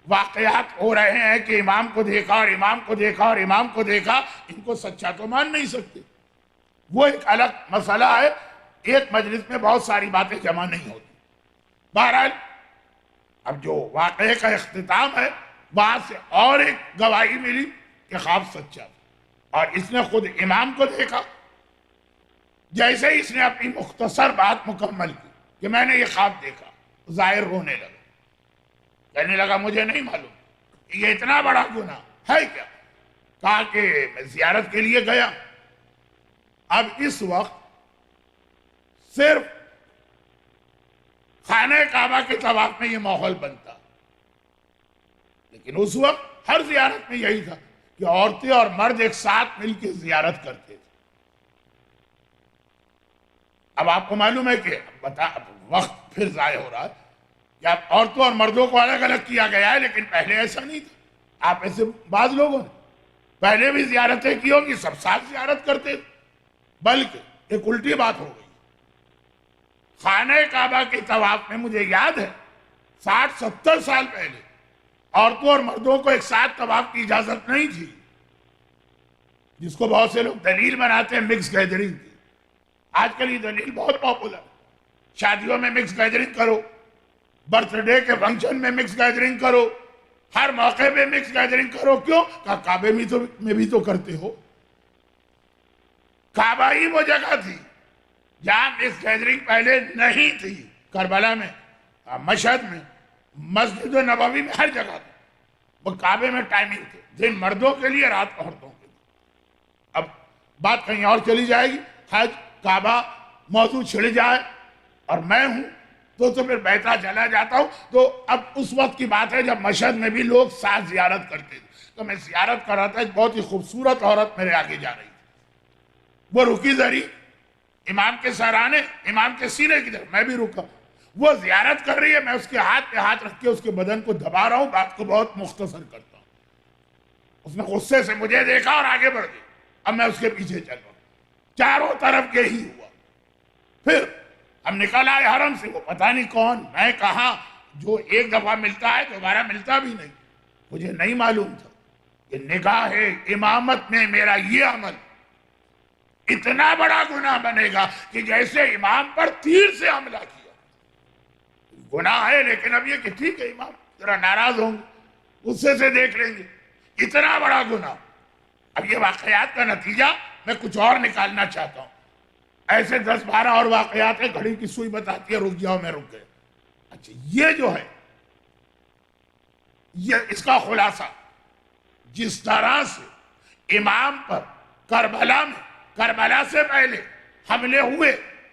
واقعات ہو رہے ہیں کہ امام کو دیکھا اور امام کو دیکھا اور امام کو دیکھا، ان کو سچا تو مان نہیں سکتے. وہ ایک الگ مسئلہ ہے، ایک مجلس میں بہت ساری باتیں جمع نہیں ہوتی. بہرحال اب جو واقعے کا اختتام ہے، وہاں سے اور ایک گواہی ملی کہ خواب سچا تھا، اور اس نے خود امام کو دیکھا. جیسے ہی اس نے اپنی مختصر بات مکمل کی کہ میں نے یہ خواب دیکھا، ظاہر رونے لگا، کہنے لگا مجھے نہیں معلوم یہ اتنا بڑا گناہ ہے کیا. کہا کہ میں زیارت کے لیے گیا. اب اس وقت صرف خانہ کعبہ کے طواف میں یہ ماحول بنتا، لیکن اس وقت ہر زیارت میں یہی تھا کہ عورتیں اور مرد ایک ساتھ مل کے زیارت کرتے تھے. اب آپ کو معلوم ہے کہ وقت پھر ضائع ہو رہا ہے کہ اب عورتوں اور مردوں کو الگ الگ کیا گیا ہے، لیکن پہلے ایسا نہیں تھا. آپ ایسے بعض لوگوں نے پہلے بھی زیارتیں کی ہوگی، سب ساتھ زیارت کرتے تھے. بلکہ ایک الٹی بات ہو گئی. خانہ کعبہ کے طواف میں مجھے یاد ہے 60-70 سال پہلے عورتوں اور مردوں کو ایک ساتھ طواف کی اجازت نہیں تھی، جس کو بہت سے لوگ دلیل بناتے ہیں مکس گیدرنگ کی. آج کل یہ دلیل بہت پاپولر ہے. شادیوں میں مکس گیدرنگ کرو، برتھ ڈے کے فنکشن میں مکس گیدرنگ کرو، ہر موقع پہ مکس گیدرنگ کرو، کیوں؟ کہا کعبے میں بھی تو کرتے ہو۔ کعبہ ہی وہ جگہ تھی جہاں مکس گیدرنگ پہلے نہیں تھی، کربلا میں، مشہد میں، مسجد نبوی میں، ہر جگہ تھی۔ وہ کعبے میں ٹائمنگ تھے، دن مردوں کے لیے، رات عورتوں کے لیے۔ اب بات کہیں اور چلی جائے گی، حج، کعبہ موضوع چھڑ جائے اور میں ہوں تو پھر بہتا چلا جاتا ہوں۔ تو اب اس وقت کی بات ہے جب مشہد میں بھی لوگ ساتھ زیارت کرتے تھے، تو میں زیارت کر رہا تھا، ایک بہت ہی خوبصورت عورت میرے آگے جا رہی تھی، وہ رکی ذری امام کے سرانے، امام کے سینے کی طرف، میں بھی رکا، وہ زیارت کر رہی ہے، میں اس کے ہاتھ پہ ہاتھ رکھ کے اس کے بدن کو دبا رہا ہوں، بات کو بہت مختصر کرتا ہوں۔ اس نے غصے سے مجھے دیکھا اور آگے بڑھ گئی، اب میں اس کے پیچھے چل رہا ہوں، چاروں طرف یہی ہوا۔ پھر ہم نکل آئے حرم سے، وہ پتہ نہیں کون، میں کہاں، جو ایک دفعہ ملتا ہے دوبارہ ملتا بھی نہیں، مجھے نہیں معلوم تھا کہ نگاہ امامت میں میرا یہ عمل اتنا بڑا گناہ بنے گا کہ جیسے امام پر تیر سے حملہ کیا۔ گناہ ہے، لیکن اب یہ کہ ٹھیک ہے امام ذرا ناراض ہوں گے، غصے سے دیکھ لیں گے، اتنا بڑا گناہ۔ اب یہ واقعات کا نتیجہ میں کچھ اور نکالنا چاہتا ہوں، ایسے 10-12 اور واقعات ہیں، گھڑی کی سوئی بتاتی ہے رک جاؤ، میں رک گئے۔ اچھا یہ جو ہے، یہ اس کا خلاصہ، جس طرح سے امام پر کربلا سے پہلے حملے ہوئے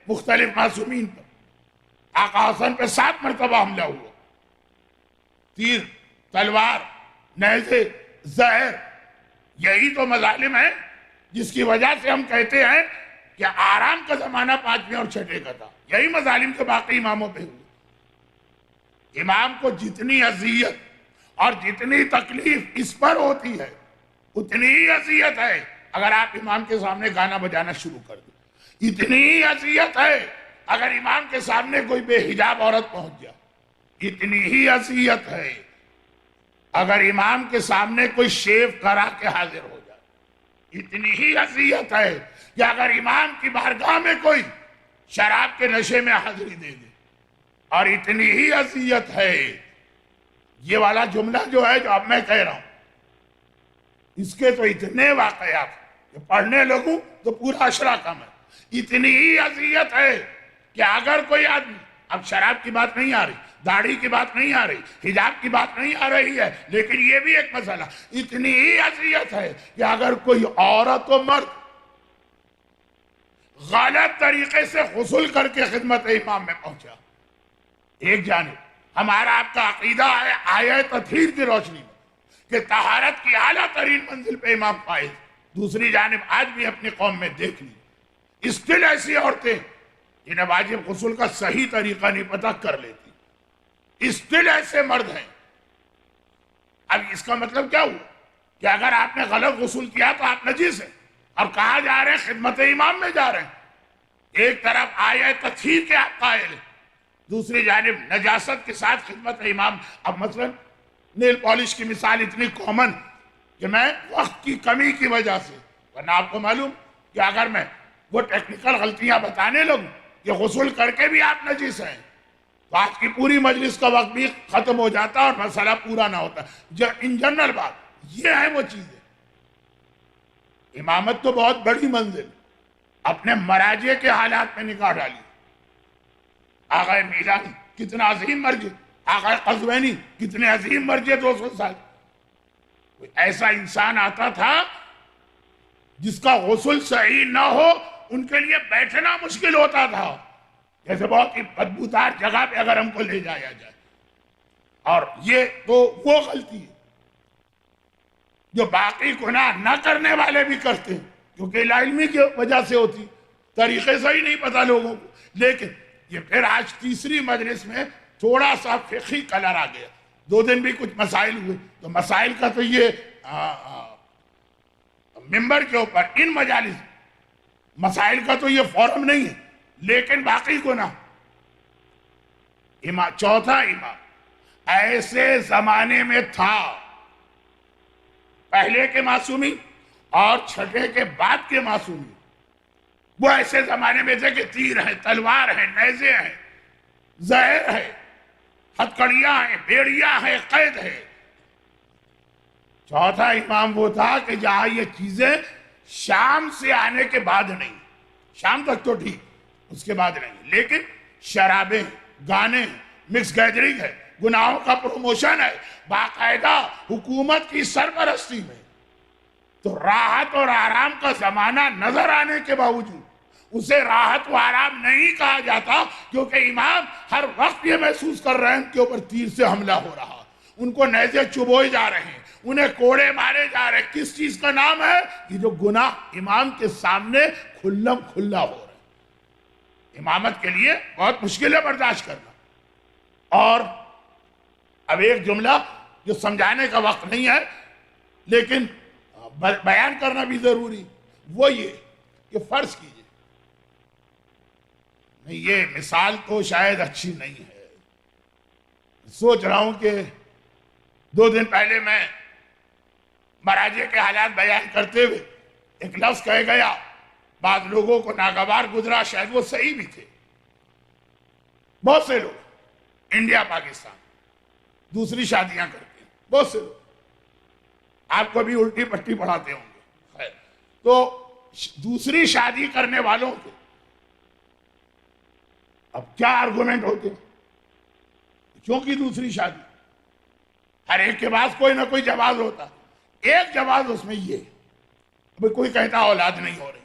مختلف معصومین پر، آقا حسن پہ 7 مرتبہ حملہ ہوا، تیر، تلوار، نیزے، زہر، یہی تو مظالم ہیں جس کی وجہ سے ہم کہتے ہیں کہ آرام کا زمانہ 5ویں اور 6ٹھے کا تھا، یہی مظالم کے باقی اماموں پہ ہوئے۔ امام کو جتنی اذیت اور جتنی تکلیف اس پر ہوتی ہے، اتنی ہی اذیت ہے اگر آپ امام کے سامنے گانا بجانا شروع کر دیں، اتنی ہی اذیت ہے اگر امام کے سامنے کوئی بے حجاب عورت پہنچ جائے، اتنی ہی اذیت ہے اگر امام کے سامنے کوئی شیو کرا کے حاضر ہو جائے، اتنی ہی اذیت ہے کہ اگر امام کی بارگاہ میں کوئی شراب کے نشے میں حاضری دے دے، اور اتنی ہی اذیت ہے، یہ والا جملہ جو ہے جو اب میں کہہ رہا ہوں، اس کے تو اتنے واقعات کہ پڑھنے لگوں تو پورا اشرا کم ہے۔ اتنی ہی اذیت ہے کہ اگر کوئی آدمی، اب شراب کی بات نہیں آ رہی، داڑھی کی بات نہیں آ رہی، حجاب کی بات نہیں آ رہی ہے، لیکن یہ بھی ایک مسئلہ، اتنی ہی اذیت ہے کہ اگر کوئی عورت و مرد غلط طریقے سے غسل کر کے خدمت امام میں پہنچا، ایک جانب ہمارا آپ کا عقیدہ ہے آیہ تطہیر کی روشنی میں کہ طہارت کی اعلیٰ ترین منزل پہ امام فائز، دوسری جانب آج بھی اپنی قوم میں دیکھ لی اسٹل ایسی عورتیں جنہیں واجب غسل کا صحیح طریقہ نہیں پتہ کر لیتی، اسٹل ایسے مرد ہیں۔ اب اس کا مطلب کیا ہوا کہ اگر آپ نے غلط غسل کیا تو آپ نجس ہیں، اور کہاں جا رہے ہیں؟ خدمت امام میں جا رہے ہیں۔ ایک طرف آیہ تطہیر کے آپ قائل ہیں، دوسری جانب نجاست کے ساتھ خدمت امام۔ اب مثلا نیل پالش کی مثال اتنی کامن کہ میں وقت کی کمی کی وجہ سے، ورنہ آپ کو معلوم کہ اگر میں وہ ٹیکنیکل غلطیاں بتانے لگوں کہ غسل کر کے بھی آپ نجس ہیں تو آج کی پوری مجلس کا وقت بھی ختم ہو جاتا اور مسئلہ پورا نہ ہوتا۔ ان جنرل بات یہ ہے وہ چیزیں۔ امامت تو بہت بڑی منزل، اپنے مراجع کے حالات میں نگاہ ڈالی، آقا میلانی کتنا عظیم مرجع، آقا قزوینی کتنے عظیم مرجع 200 سال۔ کوئی ایسا انسان آتا تھا جس کا غسل صحیح نہ ہو ان کے لیے بیٹھنا مشکل ہوتا تھا، جیسے بہت ہی بدبودار جگہ پہ اگر ہم کو لے جایا جائے۔ اور یہ تو وہ غلطی ہے جو باقی گناہ نہ کرنے والے بھی کرتے ہیں، کیونکہ لا علمی کی وجہ سے ہوتی، طریقے سے ہی نہیں پتا لوگوں کو۔ لیکن یہ پھر آج تیسری مجلس میں تھوڑا سا فقہی کلر آ گیا، 2 دن بھی کچھ مسائل ہوئے، تو مسائل کا تو یہ ممبر کے اوپر ان مجالس مسائل کا تو یہ فورم نہیں ہے، لیکن باقی گناہ۔ چوتھا امام ایسے زمانے میں تھا، پہلے کے معصومی اور 6ٹھے کے بعد کے معصومی، وہ ایسے زمانے میں تھے کہ تیر ہے، تلوار ہے، نیزے ہیں، زہر ہے، ہتھکڑیاں ہیں، بیڑیاں ہیں، قید ہے، چوتھا امام وہ تھا کہ جہاں یہ چیزیں شام سے آنے کے بعد نہیں، شام تک تو ٹھیک، اس کے بعد نہیں، لیکن شرابیں، گانے، مکس گیدرنگ ہے، گناہوں کا پروموشن ہے، باقاعدہ حکومت کی سرپرستی میں، تو راحت اور آرام کا زمانہ نظر آنے کے باوجود اسے راحت و آرام نہیں کہا جاتا، کیونکہ امام ہر وقت یہ محسوس کر رہے ہیں ان کے اوپر تیر سے حملہ ہو رہا، ان کو نیزے چبوئے جا رہے ہیں، انہیں کوڑے مارے جا رہے ہیں۔ کس چیز کا نام ہے؟ یہ جو گناہ امام کے سامنے کھلم کھلا ہو رہا ہے، امامت کے لیے بہت مشکل ہے برداشت کرنا۔ اور اب ایک جملہ جو سمجھانے کا وقت نہیں ہے لیکن بیان کرنا بھی ضروری، وہ یہ کہ فرض کیجئے، نہیں یہ مثال تو شاید اچھی نہیں ہے، سوچ رہا ہوں کہ 2 دن پہلے میں مراجع کے حالات بیان کرتے ہوئے ایک لفظ کہہ گیا، بعض لوگوں کو ناگوار گزرا، شاید وہ صحیح بھی تھے۔ بہت سے لوگ انڈیا پاکستان دوسری شادیاں کرتے ہیں، بہت سے لوگ، آپ کو بھی الٹی پٹی پڑھاتے ہوں گے، خیر، تو دوسری شادی کرنے والوں کے اب کیا آرگومنٹ ہوتے ہیں؟ کیونکہ دوسری شادی، ہر ایک کے پاس کوئی نہ کوئی جواز ہوتا، ایک جواز اس میں یہ، کوئی کہتا اولاد نہیں ہو رہی،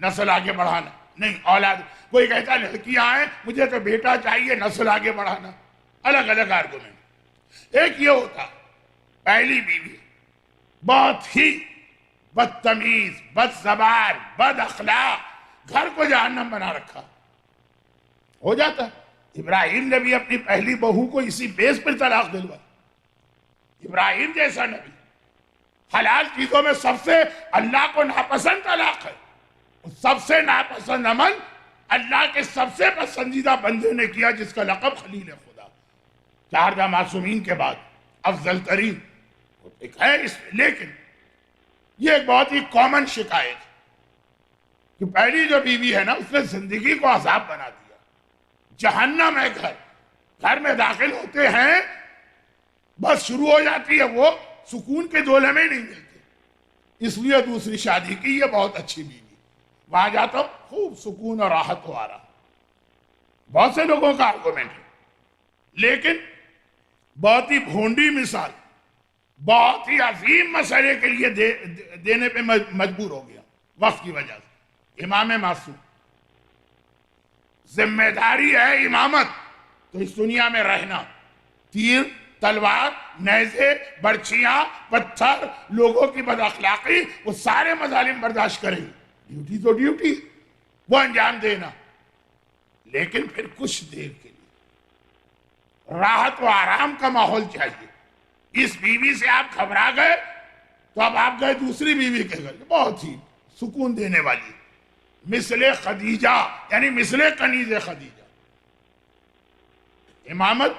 نسل آگے بڑھانا، نہیں اولاد، کوئی کہتا لڑکیاں ہیں مجھے تو بیٹا چاہیے، نسل آگے بڑھانا، الگ الگ آرگومنٹ۔ ایک یہ ہوتا، پہلی بیوی بہت ہی بدتمیز، بد زبان، بد اخلاق، گھر کو جہنم بنا رکھا، ہو جاتا۔ ابراہیم نے بھی اپنی پہلی بہو کو اسی بیس پر طلاق دلوائی، ابراہیم جیسا نبی۔ حلال چیزوں میں سب سے اللہ کو ناپسند طلاق ہے، سب سے ناپسند عمل اللہ کے سب سے پسندیدہ بندے نے کیا، جس کا لقب خلیل خدا، 4 معصومین کے بعد افضل ترین ایک ہے اس میں۔ لیکن یہ ایک بہت ہی کامن شکایت کہ پہلی جو بیوی ہے نا، اس نے زندگی کو عذاب بنا دیا، جہنم ہے گھر میں داخل ہوتے ہیں بس شروع ہو جاتی ہے، وہ سکون کے دو لمحے نہیں ملتے، اس لیے دوسری شادی کی، یہ بہت اچھی بیوی، وہاں جاتا ہوں خوب سکون اور راحت ہو آ رہا۔ بہت سے لوگوں کا آرگومنٹ ہے، لیکن بہت ہی بھونڈی مثال، بہت ہی عظیم مسئلے کے لیے دینے پہ مجبور ہو گیا وقت کی وجہ سے۔ امام معصوم، ذمہ داری ہے امامت، تو اس دنیا میں رہنا، تیر، تلوار، نیزے، برچیاں، پتھر، لوگوں کی بد اخلاقی، وہ سارے مظالم برداشت کریں، ڈیوٹی تو ڈیوٹی، وہ انجام دینا، لیکن پھر کچھ دیر کے لیے راحت و آرام کا ماحول چاہیے۔ اس بیوی سے آپ گھبرا گئے تو اب آپ گئے دوسری بیوی کے گھر، بہت ہی سکون دینے والی، مثل خدیجہ، یعنی مثل کنیز خدیجہ۔ امامت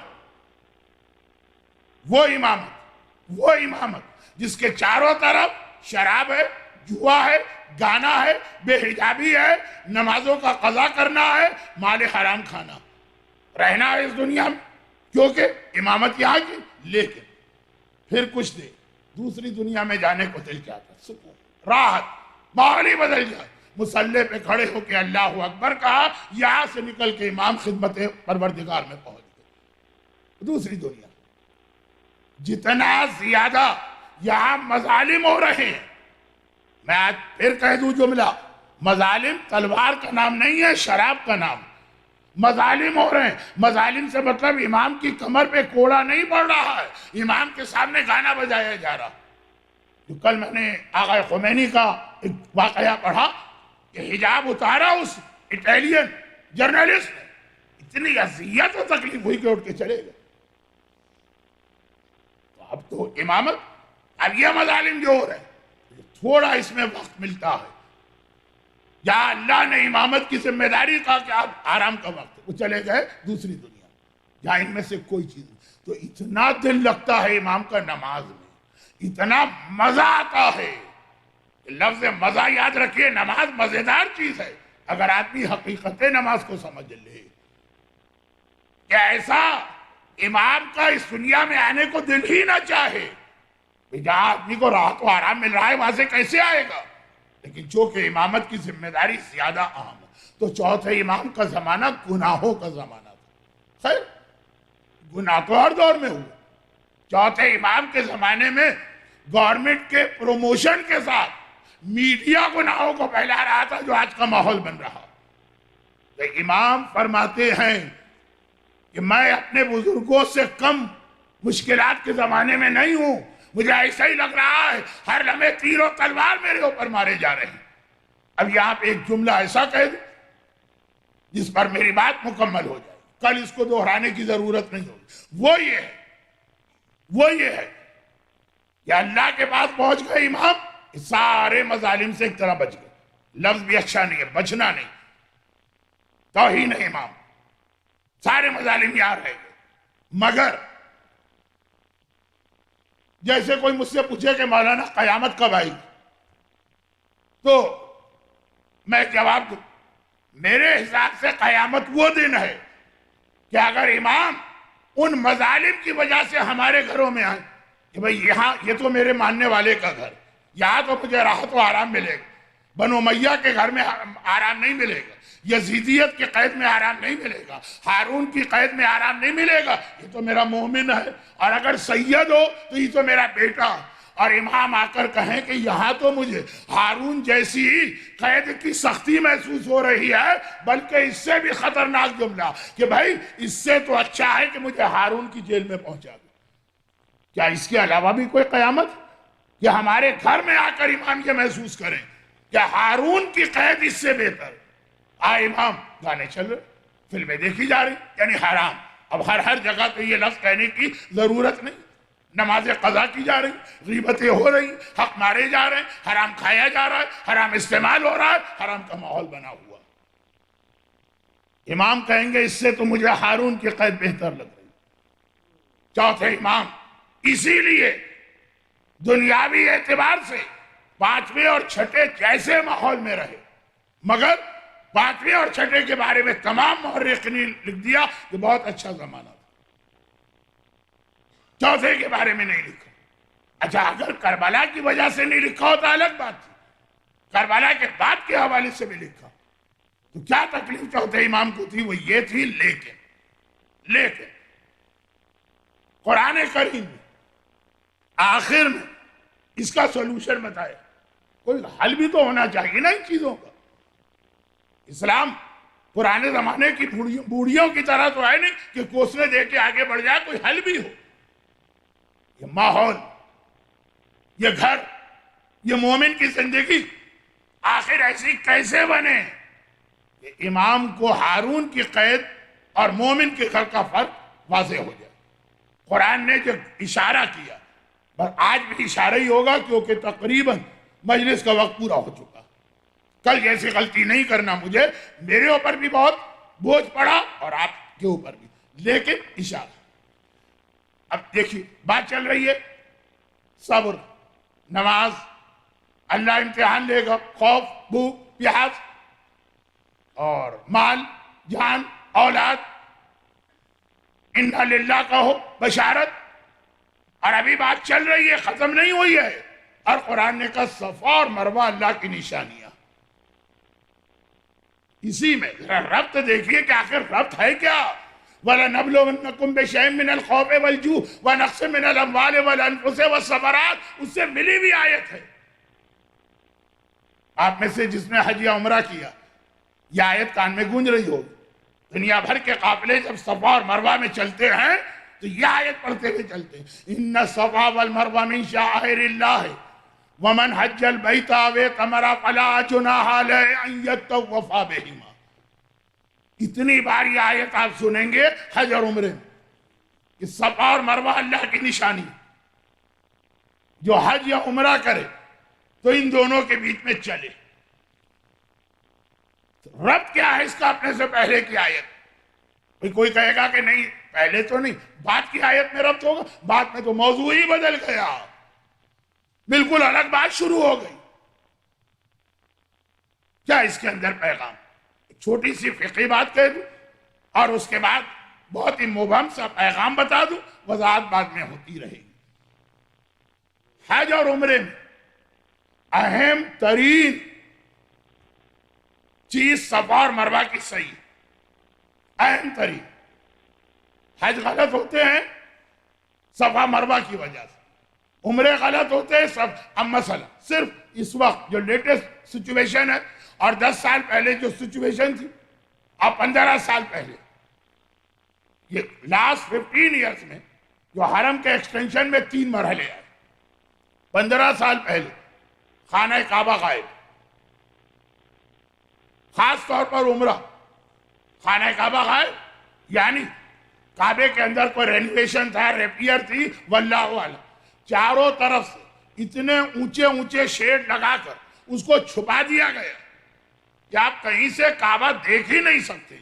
وہ امامت جس کے چاروں طرف شراب ہے، جوا ہے، گانا ہے، بے حجابی ہے، نمازوں کا قضا کرنا ہے، مال حرام کھانا، رہنا ہے اس دنیا میں، کیونکہ امامت یہاں کی۔ لیکن پھر کچھ دیر دوسری دنیا میں جانے کو دل چاہتا، سکون، راحت، ماحول ہی بدل جائے، مصلی پہ کھڑے ہو کے اللہ اکبر کہا، یہاں سے نکل کے امام خدمت پروردگار میں پہنچ گئے دوسری دنیا۔ جتنا زیادہ یہاں مظالم ہو رہے ہیں، میں آج پھر کہہ دوں جملہ، مظالم تلوار کا نام نہیں ہے، شراب کا نام، مظالم ہو رہے ہیں۔ مظالم سے مطلب امام کی کمر پہ کوڑا نہیں پڑ رہا ہے، امام کے سامنے گانا بجایا جا رہا۔ تو کل میں نے آقا خمینی کا ایک واقعہ پڑھا کہ حجاب اتارا اس اٹیلین جرنلسٹ نے، اتنی اذیت و تکلیف ہوئی کہ اٹھ کے چلے گئے۔ اب تو امامت، اب یہ مظالم جو ہو رہے ہیں، تھوڑا اس میں وقت ملتا ہے، جہاں اللہ نے امامت کی ذمہ داری کہا کہ آپ آرام کا وقت، وہ چلے گئے دوسری دنیا، جہاں ان میں سے کوئی چیز نہیں۔ تو اتنا دل لگتا ہے امام کا نماز میں، اتنا مزہ آتا ہے، لفظ مزہ یاد رکھیے، نماز مزیدار چیز ہے اگر آدمی حقیقت نماز کو سمجھ لے، کہ ایسا امام کا اس دنیا میں آنے کو دل ہی نہ چاہے، جہاں آدمی کو راحت و آرام مل رہا ہے وہاں سے کیسے آئے گا؟ لیکن چونکہ امامت کی ذمہ داری زیادہ اہم ہے تو چوتھے امام کا زمانہ گناہوں کا زمانہ تھا. خیر گناہ تو ہر دور میں ہوئے. چوتھے امام کے زمانے میں گورنمنٹ کے پروموشن کے ساتھ میڈیا گناہوں کو پھیلا رہا تھا جو آج کا ماحول بن رہا. تو امام فرماتے ہیں کہ میں اپنے بزرگوں سے کم مشکلات کے زمانے میں نہیں ہوں. مجھے ایسا ہی لگ رہا ہے ہر لمحے تیر و تلوار میرے اوپر مارے جا رہے ہیں. اب یہاں پہ ایک جملہ ایسا کہہ دوں جس پر میری بات مکمل ہو جائے, کل اس کو دہرانے کی ضرورت نہیں ہوگی. وہ یہ ہے کہ اللہ کے پاس پہنچ گئے امام, سارے مظالم سے ایک طرح بچ گئے. لفظ بھی اچھا نہیں ہے, بچنا نہیں, توہین ہے امام, سارے مظالم یہاں رہ گئے. مگر جیسے کوئی مجھ سے پوچھے کہ مولانا قیامت کب آئی تو میں جواب دوں, میرے حساب سے قیامت وہ دن ہے کہ اگر امام ان مظالم کی وجہ سے ہمارے گھروں میں آئے کہ بھئی یہاں یہ تو میرے ماننے والے کا گھر, یہاں تو مجھے راحت و آرام ملے گا, بنو امیہ کے گھر میں آرام نہیں ملے گا, یزیدیت کی قید میں آرام نہیں ملے گا, ہارون کی قید میں آرام نہیں ملے گا, یہ تو میرا مومن ہے, اور اگر سید ہو تو یہ تو میرا بیٹا. اور امام آ کر کہیں کہ یہاں تو مجھے ہارون جیسی قید کی سختی محسوس ہو رہی ہے, بلکہ اس سے بھی خطرناک جملہ کہ بھائی اس سے تو اچھا ہے کہ مجھے ہارون کی جیل میں پہنچا دو. کیا اس کے علاوہ بھی کوئی قیامت کہ ہمارے گھر میں آ کر امام یہ محسوس کریں کہ ہارون کی قید اس سے بہتر؟ امام گانے چل رہے, فلمیں دیکھی جا رہی, یعنی حرام. اب ہر جگہ تو یہ لفظ کہنے کی ضرورت نہیں. نمازیں قضا کی جا رہی, غیبتیں ہو رہی, حق مارے جا رہے ہیں, حرام کھایا جا رہا ہے, حرام استعمال ہو رہا ہے, حرام کا ماحول بنا ہوا. امام کہیں گے اس سے تو مجھے ہارون کی قید بہتر لگ رہی. چوتھے امام اسی لیے دنیاوی اعتبار سے پانچویں اور چھٹے جیسے ماحول میں رہے, مگر پانچویں اور چھٹے کے بارے میں تمام مورخین نے لکھ دیا کہ بہت اچھا زمانہ تھا, چوتھے کے بارے میں نہیں لکھا. اچھا اگر کربلا کی وجہ سے نہیں لکھا ہوتا الگ بات تھی, کربلا کے بعد کے حوالے سے بھی لکھا تو کیا تکلیف چوتھے امام کو تھی؟ وہ یہ تھی لیکن قرآن کریم میں آخر میں اس کا سولوشن بتایا. کوئی حل بھی تو ہونا چاہیے نا ان چیزوں کا. اسلام پرانے زمانے کی بوڑھیوں کی طرح تو ہے نہیں کہ کوسنے دے کے آگے بڑھ جائے, کوئی حل بھی ہو. یہ ماحول, یہ گھر, یہ مومن کی زندگی آخر ایسی کیسے بنے کہ امام کو ہارون کی قید اور مومن کے گھر کا فرق واضح ہو جائے. قرآن نے جو اشارہ کیا بس آج بھی اشارہ ہی ہوگا کیونکہ تقریباً مجلس کا وقت پورا ہو چکا. کل جیسی غلطی نہیں کرنا, مجھے میرے اوپر بھی بہت بوجھ پڑا اور آپ کے اوپر بھی, لیکن اشارہ. اب دیکھیے بات چل رہی ہے صبر, نماز, اللہ امتحان لے گا, خوف, بھوک, پیاس اور مال, جان, اولاد, انا للہ کا ہو بشارت. اور ابھی بات چل رہی ہے, ختم نہیں ہوئی ہے. اور قرآن نے کہا صفا اور مروہ اللہ کی نشانیاں. اسی میں ذرا ربط دیکھیے کہ آخر ربط ہے کیا. وَلَنَبْلُوَنَّكُمْ بِشَيْءٍ مِّنَ الْخَوْفِ وَالْجُوعِ وَنَقْصٍ مِّنَ الْأَمْوَالِ وَالْأَنفُسِ وَالثَّمَرَاتِ, اس سے ملی بھی آیت ہے. آپ میں سے جس نے حج یا عمرہ کیا یہ آیت کان میں گونج رہی ہوگی. دنیا بھر کے قافلے جب صفا اور مروہ میں چلتے ہیں تو یہ آیت پڑھتے ہوئے چلتے ہیں, ان الصفا والمروہ من شعائر اللہ ومن حج البیت او اعتمر فلا جناح علیہ ان یطوف بہما. اتنی بار یہ آیت آپ سنیں گے حج اور عمرے میں کہ صفا اور مروہ اللہ کی نشانی. جو حج یا عمرہ کرے تو ان دونوں کے بیچ میں چلے. ربط کیا ہے اس کا اپنے سے پہلے کی آیت؟ کوئی کہے گا کہ نہیں پہلے تو نہیں, بعد کی آیت میں ربط ہوگا. بعد میں تو موضوع ہی بدل گیا, بالکل الگ بات شروع ہو گئی. کیا اس کے اندر پیغام؟ چھوٹی سی فقہی بات کہہ دوں اور اس کے بعد بہت ہی مبہم سا پیغام بتا دوں, وضاحت بعد میں ہوتی رہے گی. حج اور عمرے میں اہم ترین چیز صفا اور مروہ کی صحیح، اہم ترین۔ حج غلط ہوتے ہیں صفا مروہ کی وجہ سے، عمرے غلط ہوتے ہیں سب۔ اب مسئلہ صرف اس وقت جو لیٹسٹ سچویشن ہے اور 10 سال پہلے جو سچویشن تھی اور 15 سال پہلے، یہ لاسٹ 15 ایئرز میں جو حرم کے ایکسٹینشن میں 3 مرحلے آئے۔ 15 سال پہلے خانہ کعبہ غائب، خاص طور پر عمرہ، خانہ کعبہ غائب، یعنی کعبے کے اندر کوئی رینویشن تھا، ریپیئر تھی، واللہ اعلم۔ چاروں طرف سے اتنے اونچے اونچے شیڈ لگا کر اس کو چھپا دیا گیا کہ آپ کہیں سے کعبہ دیکھ ہی نہیں سکتے،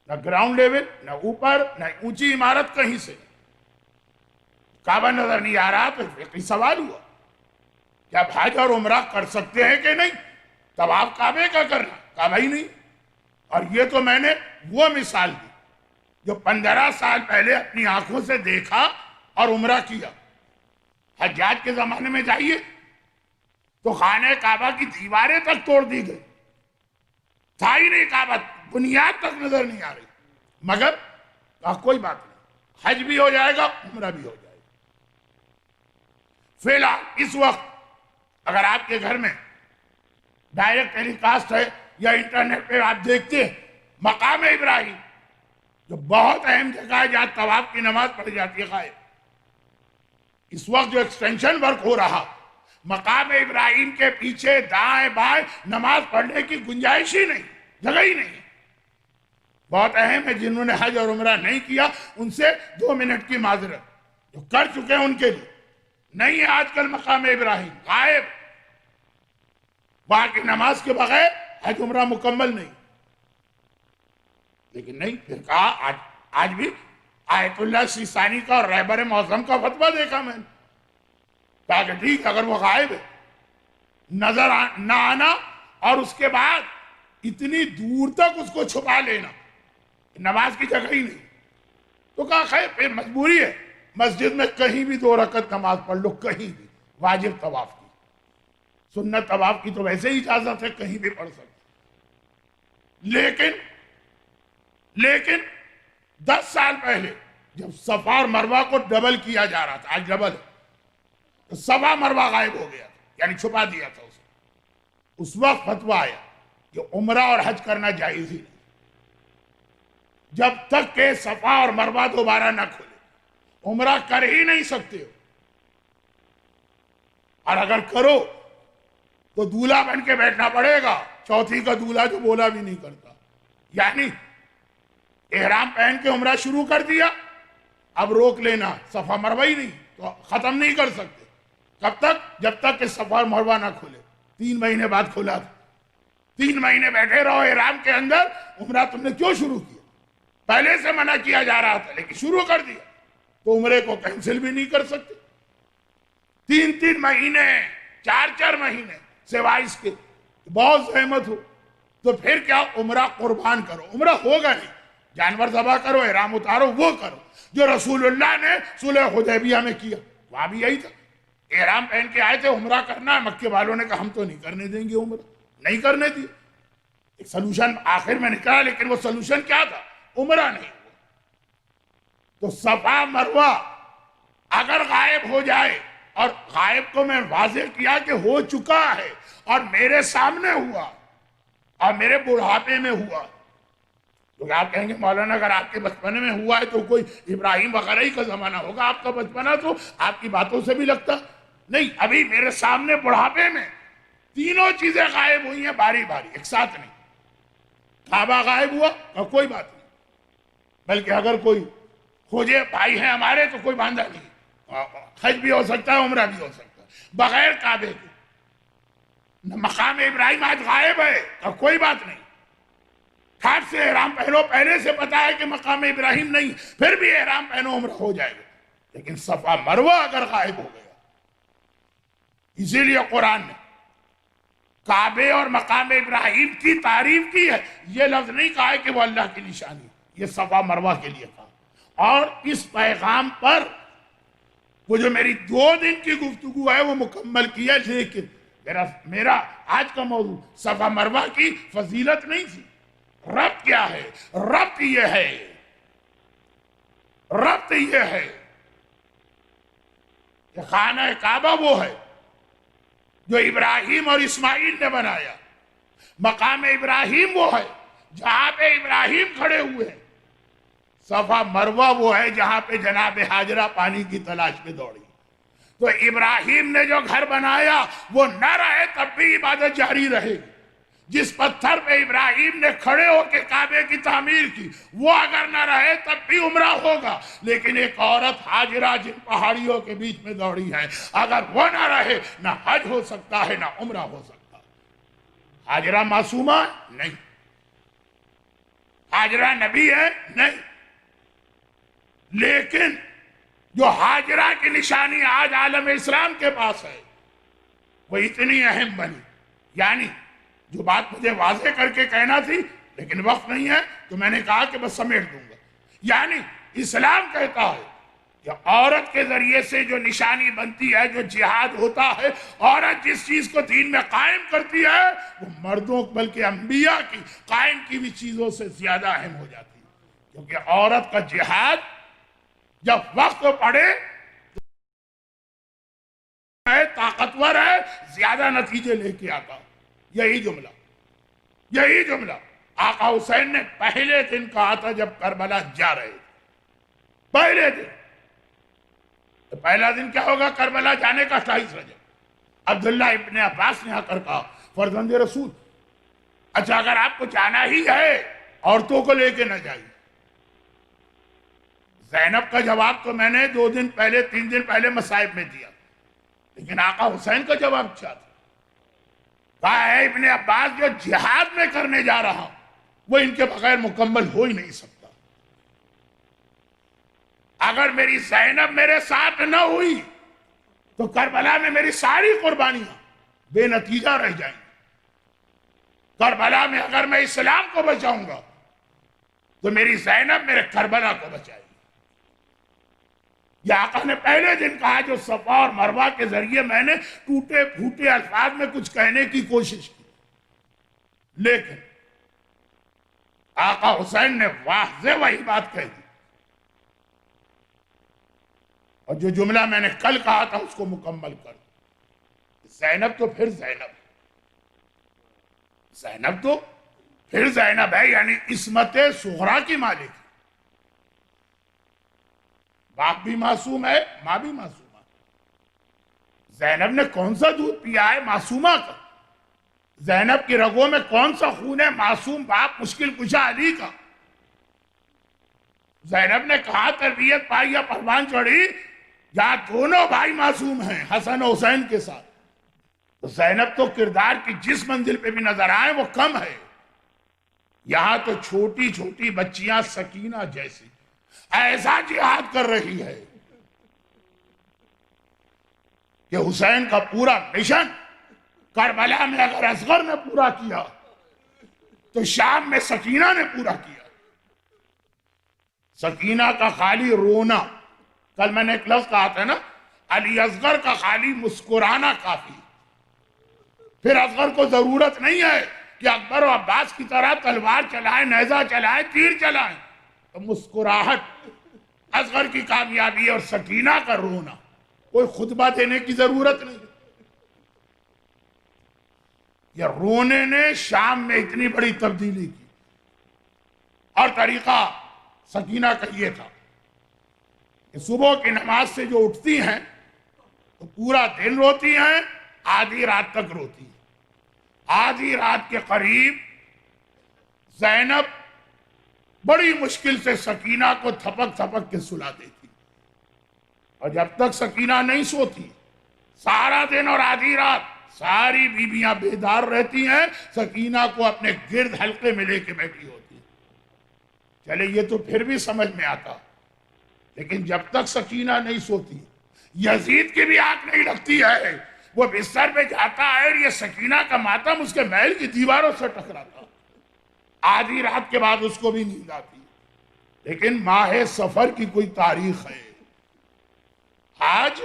نہ گراؤنڈ لیول، نہ اوپر، نہ اونچی عمارت، کہیں سے کعبہ نظر نہیں آ رہا۔ تو فقہی سوال ہوا کہ آپ حج اور عمرہ کر سکتے ہیں کہ نہیں؟ طواف کعبے کا کرنا، کعبہ ہی نہیں۔ اور یہ تو میں نے وہ مثال دی جو 15 سال پہلے اپنی آنکھوں سے دیکھا اور عمرہ کیا۔ حجاج کے زمانے میں جائیے تو خانہ کعبہ کی دیواریں تک توڑ دی گئی، تھا ہی نہیں کعبہ، بنیاد تک نظر نہیں آ رہی، مگر کوئی بات نہیں، حج بھی ہو جائے گا، عمرہ بھی ہو جائے گا۔ فی الحال اس وقت اگر آپ کے گھر میں ڈائریکٹ ٹیلی کاسٹ ہے یا انٹرنیٹ پہ آپ دیکھتے ہیں، مقام ابراہیم جو بہت اہم جگہ ہے جہاں طواف کی نماز پڑھی جاتی ہے، غائب۔ اس وقت جو ایکسٹینشن ورک ہو رہا، مقام ابراہیم کے پیچھے دائیں بائیں نماز پڑھنے کی گنجائش ہی نہیں، جگہ ہی نہیں۔ بہت اہم ہے، جنہوں نے حج اور عمرہ نہیں کیا ان سے 2 منٹ کی معذرت، جو کر چکے ہیں ان کے لیے نہیں ہے آج کل مقام ابراہیم، غائب۔ وہاں کی نماز کے بغیر حج عمرہ مکمل نہیں۔ لیکن نہیں، پھر کہا آج بھی آیت اللہ سیستانی کا اور رہبر معظم کا فتویٰ دیکھا میں نے، کہا کہ ٹھیک اگر وہ غائب ہے، نظر نہ آنا اور اس کے بعد اتنی دور تک اس کو چھپا لینا، نماز کی جگہ ہی نہیں، تو کہا خیر پھر مجبوری ہے، مسجد میں کہیں بھی 2 رکعت نماز پڑھ لو، کہیں بھی، واجب طواف کی، سنت طواف کی تو ویسے ہی اجازت ہے، کہیں بھی پڑھ سکتے۔ لیکن 10 سال پہلے جب صفا اور مروہ کو ڈبل کیا جا رہا تھا، آج ڈبل ہے، تو صفا مروہ غائب ہو گیا تھا، یعنی چھپا دیا تھا اسے۔ اس وقت فتویٰ آیا کہ عمرہ اور حج کرنا جائز ہی نہیں، جب تک کہ صفا اور مروہ دوبارہ نہ کھلے عمرہ کر ہی نہیں سکتے ہو، اور اگر کرو تو دولہا بن کے بیٹھنا پڑے گا، چوتھی کا دولہا جو بولا بھی نہیں کرتا۔ یعنی احرام پہن کے عمرہ شروع کر دیا، اب روک لینا، صفا مروہ ہی نہیں، تو ختم نہیں کر سکتے۔ کب تک؟ جب تک کہ صفا اور مروہ نہ کھلے۔ 3 مہینے بعد کھلا تھا، 3 مہینے بیٹھے رہو احرام کے اندر، عمرہ تم نے کیوں شروع کیا؟ پہلے سے منع کیا جا رہا تھا لیکن شروع کر دیا، تو عمرے کو کینسل بھی نہیں کر سکتے۔ 3 مہینے، 4 مہینے سوائے اس کے بہت زحمت ہو، تو پھر کیا عمرہ قربان کرو، عمرہ ہوگا نہیں، جانور ذبح کرو، احرام اتارو، وہ کرو جو رسول اللہ نے صلح حدیبیہ میں کیا، وہاں بھی یہی تھا، احرام پہن کے آئے تھے، عمرہ کرنا ہے، مکے والوں نے کہا ہم تو نہیں کرنے دیں گے عمرہ، نہیں کرنے دی۔ ایک سلوشن آخر میں نکلا، لیکن وہ سلوشن کیا تھا؟ عمرہ نہیں ہوا۔ تو صفا مروہ اگر غائب ہو جائے، اور غائب کو میں واضح کیا کہ ہو چکا ہے اور میرے سامنے ہوا اور میرے بڑھاپے میں ہوا، تو آپ کہیں گے مولانا اگر آپ کے بچپنے میں ہوا ہے تو کوئی ابراہیم وغیرہ ہی کا زمانہ ہوگا، آپ کا بچپنا تو آپ کی باتوں سے بھی لگتا نہیں، ابھی میرے سامنے بڑھاپے میں تینوں چیزیں غائب ہوئی ہیں باری باری، ایک ساتھ نہیں۔ کعبہ غائب ہوا اور کوئی بات نہیں، بلکہ اگر کوئی خوجے بھائی ہیں ہمارے تو کوئی باندھا نہیں، حج بھی ہو سکتا ہے، عمرہ بھی ہو سکتا ہے بغیر کعبے کے۔ مقام ابراہیم آج غائب ہے اور کوئی بات نہیں، کھاٹ سے احرام پہنو، پہلے سے پتا ہے کہ مقام ابراہیم نہیں، پھر بھی احرام پہنو، عمرہ ہو جائے گا۔ لیکن صفا مروہ اگر غائب ہو گیا، اسی لیے قرآن نے کعبے اور مقام ابراہیم کی تعریف کی ہے، یہ لفظ نہیں کہا ہے کہ وہ اللہ کی نشانی، یہ صفا مروہ کے لیے کہا۔ اور اس پیغام پر وہ جو میری 2 دن کی گفتگو ہے وہ مکمل کی ہے، لیکن میرا آج کا موضوع صفا مروہ کی فضیلت نہیں تھی۔ ربط کیا ہے؟ ربط یہ ہے کہ خانہ کعبہ وہ ہے جو ابراہیم اور اسماعیل نے بنایا، مقام ابراہیم وہ ہے جہاں پہ ابراہیم کھڑے ہوئے ہیں، صفا مروہ وہ ہے جہاں پہ جناب ہاجرہ پانی کی تلاش میں دوڑی۔ تو ابراہیم نے جو گھر بنایا وہ نہ رہے تب بھی عبادت جاری رہے گی۔ جس پتھر پہ ابراہیم نے کھڑے ہو کے کعبے کی تعمیر کی وہ اگر نہ رہے تب بھی عمرہ ہوگا، لیکن ایک عورت ہاجرہ جن پہاڑیوں کے بیچ میں دوڑی ہے، اگر وہ نہ رہے نہ حج ہو سکتا ہے نہ عمرہ ہو سکتا۔ ہاجرہ معصومہ ہے؟ نہیں۔ ہاجرہ نبی ہے؟ نہیں۔ لیکن جو ہاجرہ کی نشانی آج عالم اسلام کے پاس ہے وہ اتنی اہم بنی، یعنی جو بات مجھے واضح کر کے کہنا تھی لیکن وقت نہیں ہے تو میں نے کہا کہ بس سمیٹ دوں گا، یعنی اسلام کہتا ہے کہ عورت کے ذریعے سے جو نشانی بنتی ہے، جو جہاد ہوتا ہے، عورت جس چیز کو دین میں قائم کرتی ہے وہ مردوں بلکہ انبیاء کی قائم کی بھی چیزوں سے زیادہ اہم ہو جاتی ہے، کیونکہ عورت کا جہاد جب وقت پڑے طاقتور ہے، زیادہ نتیجے لے کے آتا۔ یہی جملہ آقا حسین نے پہلے دن کہا تھا جب کربلا جا رہے تھے۔ پہلے دن، تو پہلا دن کیا ہوگا؟ کربلا جانے کا 28 رجب۔ عبداللہ ابن عباس نے آ کر کہا فرزند رسول، اچھا اگر آپ کو جانا ہی ہے عورتوں کو لے کے نہ جائیے۔ زینب کا جواب تو میں نے 2 دن پہلے 3 دن پہلے مصائب میں دیا، لیکن آقا حسین کا جواب کیا تھا؟ کہا ہے ابن عباس جو جہاد میں کرنے جا رہا ہوں وہ ان کے بغیر مکمل ہو ہی نہیں سکتا۔ اگر میری زینب میرے ساتھ نہ ہوئی تو کربلا میں میری ساری قربانیاں بے نتیجہ رہ جائیں گی۔ کربلا میں اگر میں اسلام کو بچاؤں گا تو میری زینب میرے کربلا کو بچائے گی۔ یہ آقا نے پہلے دن کہا جو صفا اور مروہ کے ذریعے میں نے ٹوٹے پھوٹے الفاظ میں کچھ کہنے کی کوشش کی، لیکن آقا حسین نے واضح وہی بات کہہ دی، اور جو جملہ میں نے کل کہا تھا اس کو مکمل کر دی۔ زینب تو پھر زینب ہے، یعنی عصمت صغریٰ کی مالک ہے۔ باپ بھی معصوم ہے، ماں بھی معصومہ ہے۔ زینب نے کون سا دودھ پیا ہے؟ معصومہ کا۔ زینب کی رگوں میں کون سا خون ہے؟ معصوم باپ مشکل کشا علی کا۔ زینب نے کہا تربیت پائی یا پروان چڑھی، یا دونوں بھائی معصوم ہیں حسن و حسین کے ساتھ۔ تو زینب تو کردار کی جس منزل پہ بھی نظر آئے وہ کم ہے۔ یہاں تو چھوٹی چھوٹی بچیاں سکینہ جیسی ایسا جہاد کر رہی ہے کہ حسین کا پورا مشن کربلا میں اگر اصغر نے پورا کیا تو شام میں سکینہ نے پورا کیا۔ سکینہ کا خالی رونا، کل میں نے ایک لفظ کہا تھا نا، علی اصغر کا خالی مسکرانا کافی، پھر اصغر کو ضرورت نہیں ہے کہ اکبر و عباس کی طرح تلوار چلائیں، نیزہ چلائیں، تیر چلائیں۔ تو مسکراہٹ اصغر کی کامیابی اور سکینہ کا رونا، کوئی خطبہ دینے کی ضرورت نہیں۔ یہ رونے نے شام میں اتنی بڑی تبدیلی کی۔ اور طریقہ سکینہ کا یہ تھا کہ صبح کی نماز سے جو اٹھتی ہیں تو پورا دن روتی ہیں، آدھی رات تک روتی ہیں۔ آدھی رات کے قریب زینب بڑی مشکل سے سکینہ کو تھپک تھپک کے سلا دیتی، اور جب تک سکینہ نہیں سوتی سارا دن اور آدھی رات ساری بیویاں بیدار رہتی ہیں، سکینہ کو اپنے گرد حلقے میں لے کے بیٹھی ہوتی ہیں۔ چلے یہ تو پھر بھی سمجھ میں آتا، لیکن جب تک سکینہ نہیں سوتی یزید کی بھی آنکھ نہیں لگتی ہے، وہ بستر پہ جاتا ہے اور یہ سکینہ کا ماتم اس کے محل کی دیواروں سے ٹکراتا، آدھی رات کے بعد اس کو بھی نیند آتی۔ لیکن ماہ سفر کی کوئی تاریخ ہے، آج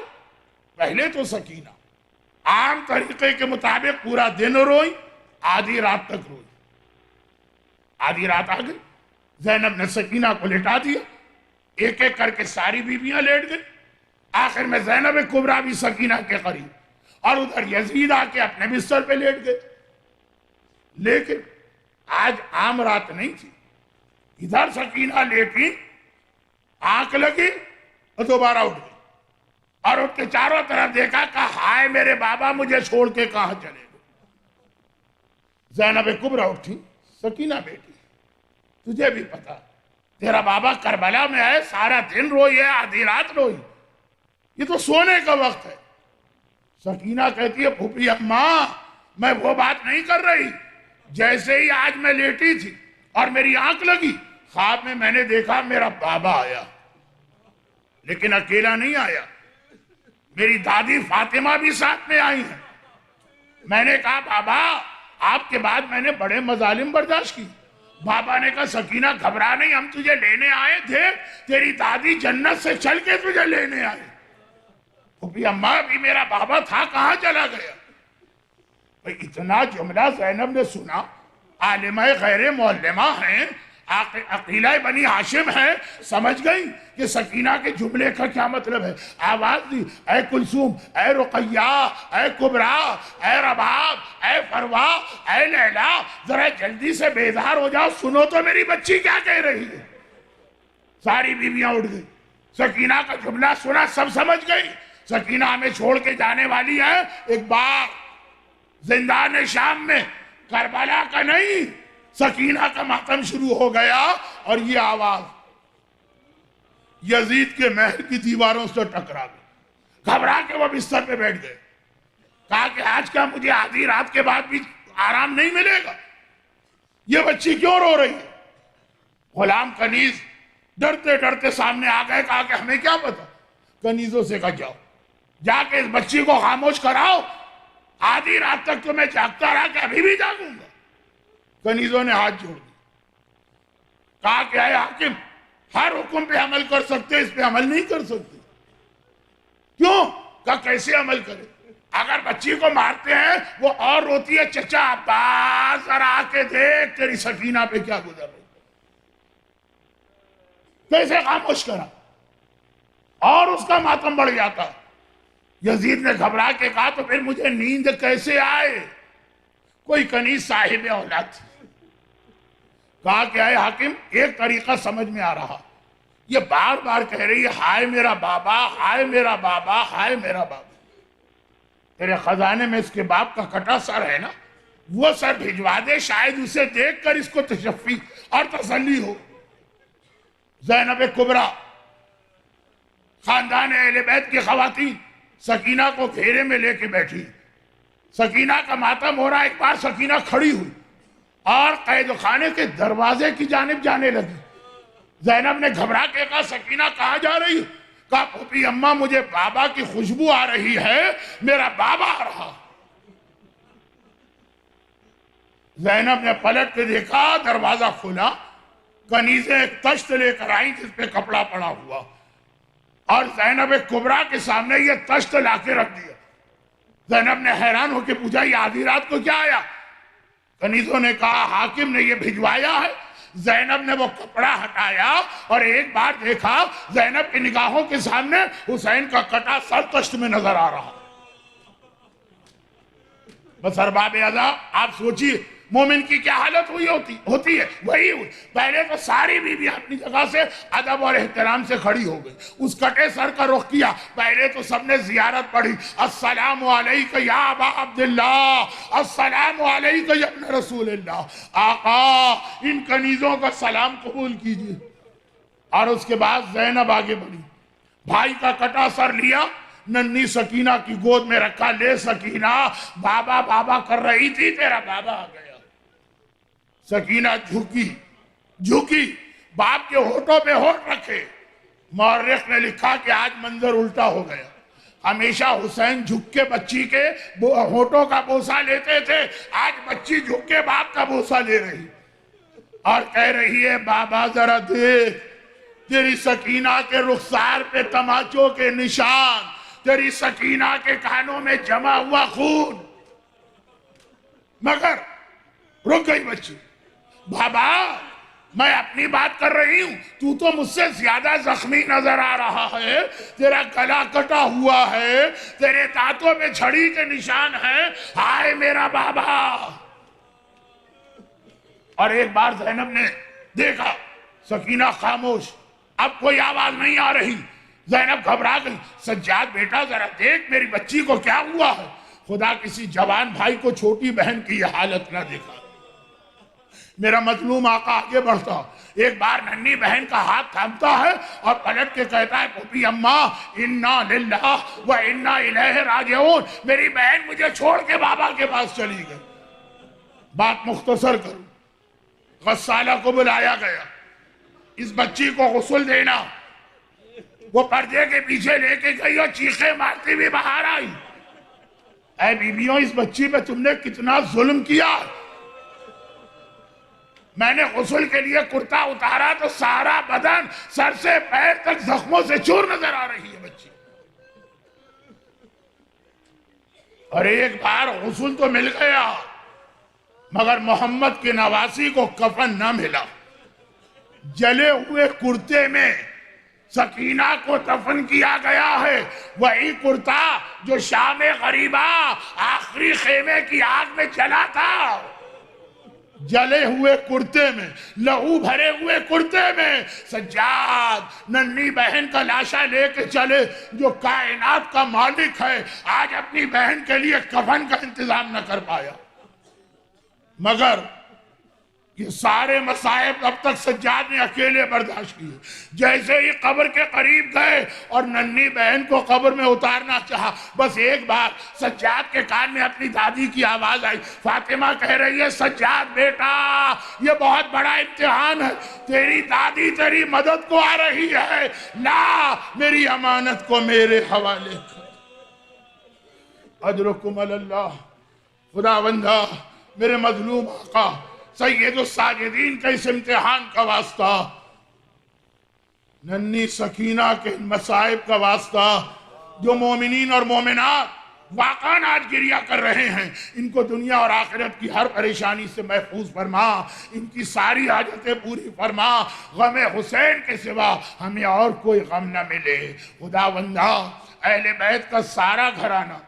پہلے تو سکینہ عام طریقے کے مطابق پورا دن روئی، آدھی رات تک روئی. آدھی رات آ گئی، زینب نے سکینہ کو لٹا دیا، ایک ایک کر کے ساری بیویاں لیٹ گئی. آخر میں زینب کبریٰ بھی سکینہ کے قریب، اور ادھر یزید آ کے اپنے بستر پہ لیٹ گئے. لیکن آج عام رات نہیں تھی. ادھر سکینہ لیٹی، آنکھ لگی اور دوبارہ اٹھ گئی، اور اٹھ کے چاروں طرف دیکھا، کہا ہائے میرے بابا مجھے چھوڑ کے کہاں چلے گئے. زینب کبریٰ اٹھی، سکینہ بیٹی تجھے بھی پتا تیرا بابا کربلا میں ہے، سارا دن روئی ہے، آدھی رات روئی، یہ تو سونے کا وقت ہے. سکینہ کہتی ہے پھوپھی اماں میں وہ بات نہیں کر رہی، جیسے ہی آج میں لیٹی تھی اور میری آنکھ لگی، خواب میں نے دیکھا میرا بابا آیا، لیکن اکیلا نہیں آیا، میری دادی فاطمہ بھی ساتھ میں آئی ہیں. میں نے کہا بابا آپ کے بعد میں نے بڑے مظالم برداشت کی. بابا نے کہا سکینہ گھبرا نہیں، ہم تجھے لینے آئے تھے، تیری دادی جنت سے چل کے تجھے لینے آئے. پھوپھی اماں بھی میرا بابا تھا کہاں چلا گیا؟ اتنا جملہ زینب نے سنا، عالمہ غیر معلمہ ہیں، عقیلہ بنی ہاشم ہیں، سمجھ گئی کہ سکینہ کے جملے کا کیا مطلب ہے. آواز دی، اے کلثوم، اے رقیہ، اے کبریٰ، اے رباب، اے فروا، اے لیلا، ذرا جلدی سے بیدار ہو جاؤ، سنو تو میری بچی کیا کہہ رہی ہے. ساری بیویاں اٹھ گئی، سکینہ کا جملہ سنا، سب سمجھ گئی سکینہ ہمیں چھوڑ کے جانے والی ہے. ایک بار زندان شام میں کربلا کا نہیں، سکینہ کا ماتم شروع ہو گیا، اور یہ آواز یزید کے محل کی دیواروں سے ٹکرا گئی. گھبرا کے وہ بستر پہ بیٹھ گئے. کہا کہ آج کیا مجھے آدھی رات کے بعد بھی آرام نہیں ملے گا؟ یہ بچی کیوں رو رہی ہے؟ غلام کنیز ڈرتے ڈرتے سامنے آ گئے. کہا کہ ہمیں کیا پتا. کنیزوں سے کہا جاؤ جا کے اس بچی کو خاموش کراؤ، آدھی رات تک تو میں جاگتا رہا کہ ابھی بھی جاگوں گا. کنیزوں نے ہاتھ جوڑ دی. کہا کہ اے حاکم ہر حکم پہ عمل کر سکتے، اس پہ عمل نہیں کر سکتے. کیوں؟ کہا کیسے عمل کرے؟ اگر بچی کو مارتے ہیں وہ اور روتی ہے، چچا عباس ذرا آ کے دیکھ تیری سکینہ پہ کیا گزر رہی، کیسے خاموش کرا، اور اس کا ماتم بڑھ جاتا. یزید نے گھبرا کے کہا تو پھر مجھے نیند کیسے آئے؟ کوئی کنیز صاحب اولاد تھی. کہا کہ اے حاکم ایک طریقہ سمجھ میں آ رہا، یہ بار بار کہہ رہی ہے ہائے میرا بابا، ہائے میرا بابا، ہائے میرا بابا. تیرے خزانے میں اس کے باپ کا کٹا سر ہے نا، وہ سر بھجوا دے، شاید اسے دیکھ کر اس کو تشفی اور تسلی ہو. زینب کبریٰ خاندان اہل بیت کی خواتین سکینہ کو گھیرے میں لے کے بیٹھی. سکینہ کا ماتم ہو رہا. ایک بار سکینہ کھڑی ہوئی اور قید خانے کے دروازے کی جانب جانے لگی. زینب نے گھبرا کے کہا سکینہ کہاں جا رہی؟ کہا پھوپھی اماں مجھے بابا کی خوشبو آ رہی ہے، میرا بابا آ رہا. زینب نے پلٹ کے دیکھا، دروازہ کھلا، کنیزیں ایک تشت لے کر آئیں جس پہ کپڑا پڑا ہوا، اور زینب کبریٰ کے سامنے یہ تشت لا کے رکھ دیا. زینب نے حیران ہو کے پوچھا یہ آدھی رات کو کیا آیا؟ کنیزوں نے کہا حاکم نے یہ بھجوایا ہے. زینب نے وہ کپڑا ہٹایا اور ایک بار دیکھا زینب کی نگاہوں کے سامنے حسین کا کٹا سر تشت میں نظر آ رہا. بس ارباب اعضاء آپ سوچیے مومن کی کیا حالت ہوتی ہے. وہی ہوئی. پہلے تو ساری بیوی اپنی جگہ سے ادب اور احترام سے کھڑی ہو گئی، اس کٹے سر کا رخ کیا. پہلے تو سب نے زیارت پڑھی، السلام علیک یا ابا عبداللہ، السلام علیک یا ابن رسول اللہ. آقا ان کنیزوں کا سلام قبول کیجیے. اور اس کے بعد زینب آگے بڑھی، بھائی کا کٹا سر لیا، ننھی سکینہ کی گود میں رکھا. لے سکینہ بابا بابا کر رہی تھی، تیرا بابا آ گیا. سکینہ جھکی، باپ کے ہونٹوں پہ ہونٹ رکھے. مورخ نے لکھا کہ آج منظر الٹا ہو گیا. ہمیشہ حسین جھک کے بچی کے ہونٹوں کا بوسہ لیتے تھے، آج بچی جھک کے باپ کا بوسہ لے رہی اور کہہ رہی ہے بابا ذرا دیکھ تیری سکینہ کے رخسار پہ تماچوں کے نشان، تیری سکینہ کے کانوں میں جمع ہوا خون. مگر رک گئی بچی. بابا میں اپنی بات کر رہی ہوں, تو مجھ سے زیادہ زخمی نظر آ رہا ہے, تیرا گلا کٹا ہوا ہے, تیرے دانتوں میں چھڑی کے نشان ہیں, ہائے میرا بابا. اور ایک بار زینب نے دیکھا سکینہ خاموش, اب کوئی آواز نہیں آ رہی. زینب گھبرا گئی. سجاد بیٹا ذرا دیکھ میری بچی کو کیا ہوا ہے. خدا کسی جوان بھائی کو چھوٹی بہن کی یہ حالت نہ دیکھا. میرا مظلوم آقا آگے بڑھتا, ایک بار ننھی بہن کا ہاتھ تھامتا ہے اور پلٹ کے کہتا ہے, پھوپھی اماں انا للہ و انا الیہ راجعون. میری بہن مجھے چھوڑ کے بابا کے پاس چلی گئی. بات مختصر کروں, غسالہ کو بلایا گیا, اس بچی کو غسل دینا. وہ پردے کے پیچھے لے کے گئی اور چیخیں مارتی بھی باہر آئی. اے بیویوں, اس بچی پہ تم نے کتنا ظلم کیا. میں نے غسل کے لیے کرتا اتارا تو سارا بدن سر سے پیر تک زخموں سے چور نظر آ رہی ہے بچی. اور ایک بار غسل تو مل گیا مگر محمد کے نواسی کو کفن نہ ملا. جلے ہوئے کرتے میں سکینہ کو دفن کیا گیا ہے, وہی کرتا جو شام غریبہ آخری خیمے کی آگ میں جلا تھا. جلے ہوئے کرتے میں, لہو بھرے ہوئے کرتے میں سجاد ننھی بہن کا لاشا لے کے چلے, جو کائنات کا مالک ہے, آج اپنی بہن کے لیے کفن کا انتظام نہ کر پایا. مگر یہ سارے مصائب اب تک سجاد نے اکیلے برداشت کیے. جیسے ہی قبر کے قریب گئے اور ننھی بہن کو قبر میں اتارنا چاہا, بس ایک بار سجاد کے کان میں اپنی دادی کی آواز آئی. فاطمہ کہہ رہی ہے, سجاد بیٹا یہ بہت بڑا امتحان ہے, تیری دادی تیری مدد کو آ رہی ہے, لا میری امانت کو میرے حوالے کر. اجرکم اللہ. خداوندہ میرے مظلوم آقا سید الساجدین کا اس امتحان کا واسطہ, ننھی سکینہ کے مصائب کا واسطہ, جو مومنین اور مومنات واقعاً آج گریہ کر رہے ہیں, ان کو دنیا اور آخرت کی ہر پریشانی سے محفوظ فرما, ان کی ساری حاجتیں پوری فرما. غم حسین کے سوا ہمیں اور کوئی غم نہ ملے. خداوندہ اہل بیت کا سارا گھرانہ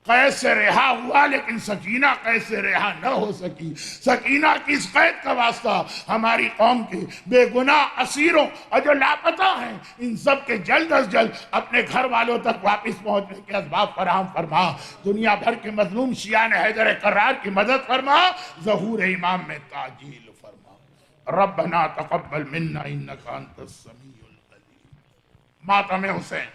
قید سے رہا ہوا, لیکن سکینہ قید سے رہا نہ ہو سکی. سکینہ کی اس قید کا واسطہ ہماری قوم کے بے گناہ اسیروں اور جو لاپتہ ہیں, ان سب کے جلد از جلد اپنے گھر والوں تک واپس پہنچنے کے اسباب فراہم فرما. دنیا بھر کے مظلوم شیعان حیدر کرار کی مدد فرما. ظہور امام میں تعجیل فرما. ربنا تقبل منا انک انت السمیع العلیم. ماتم حسین.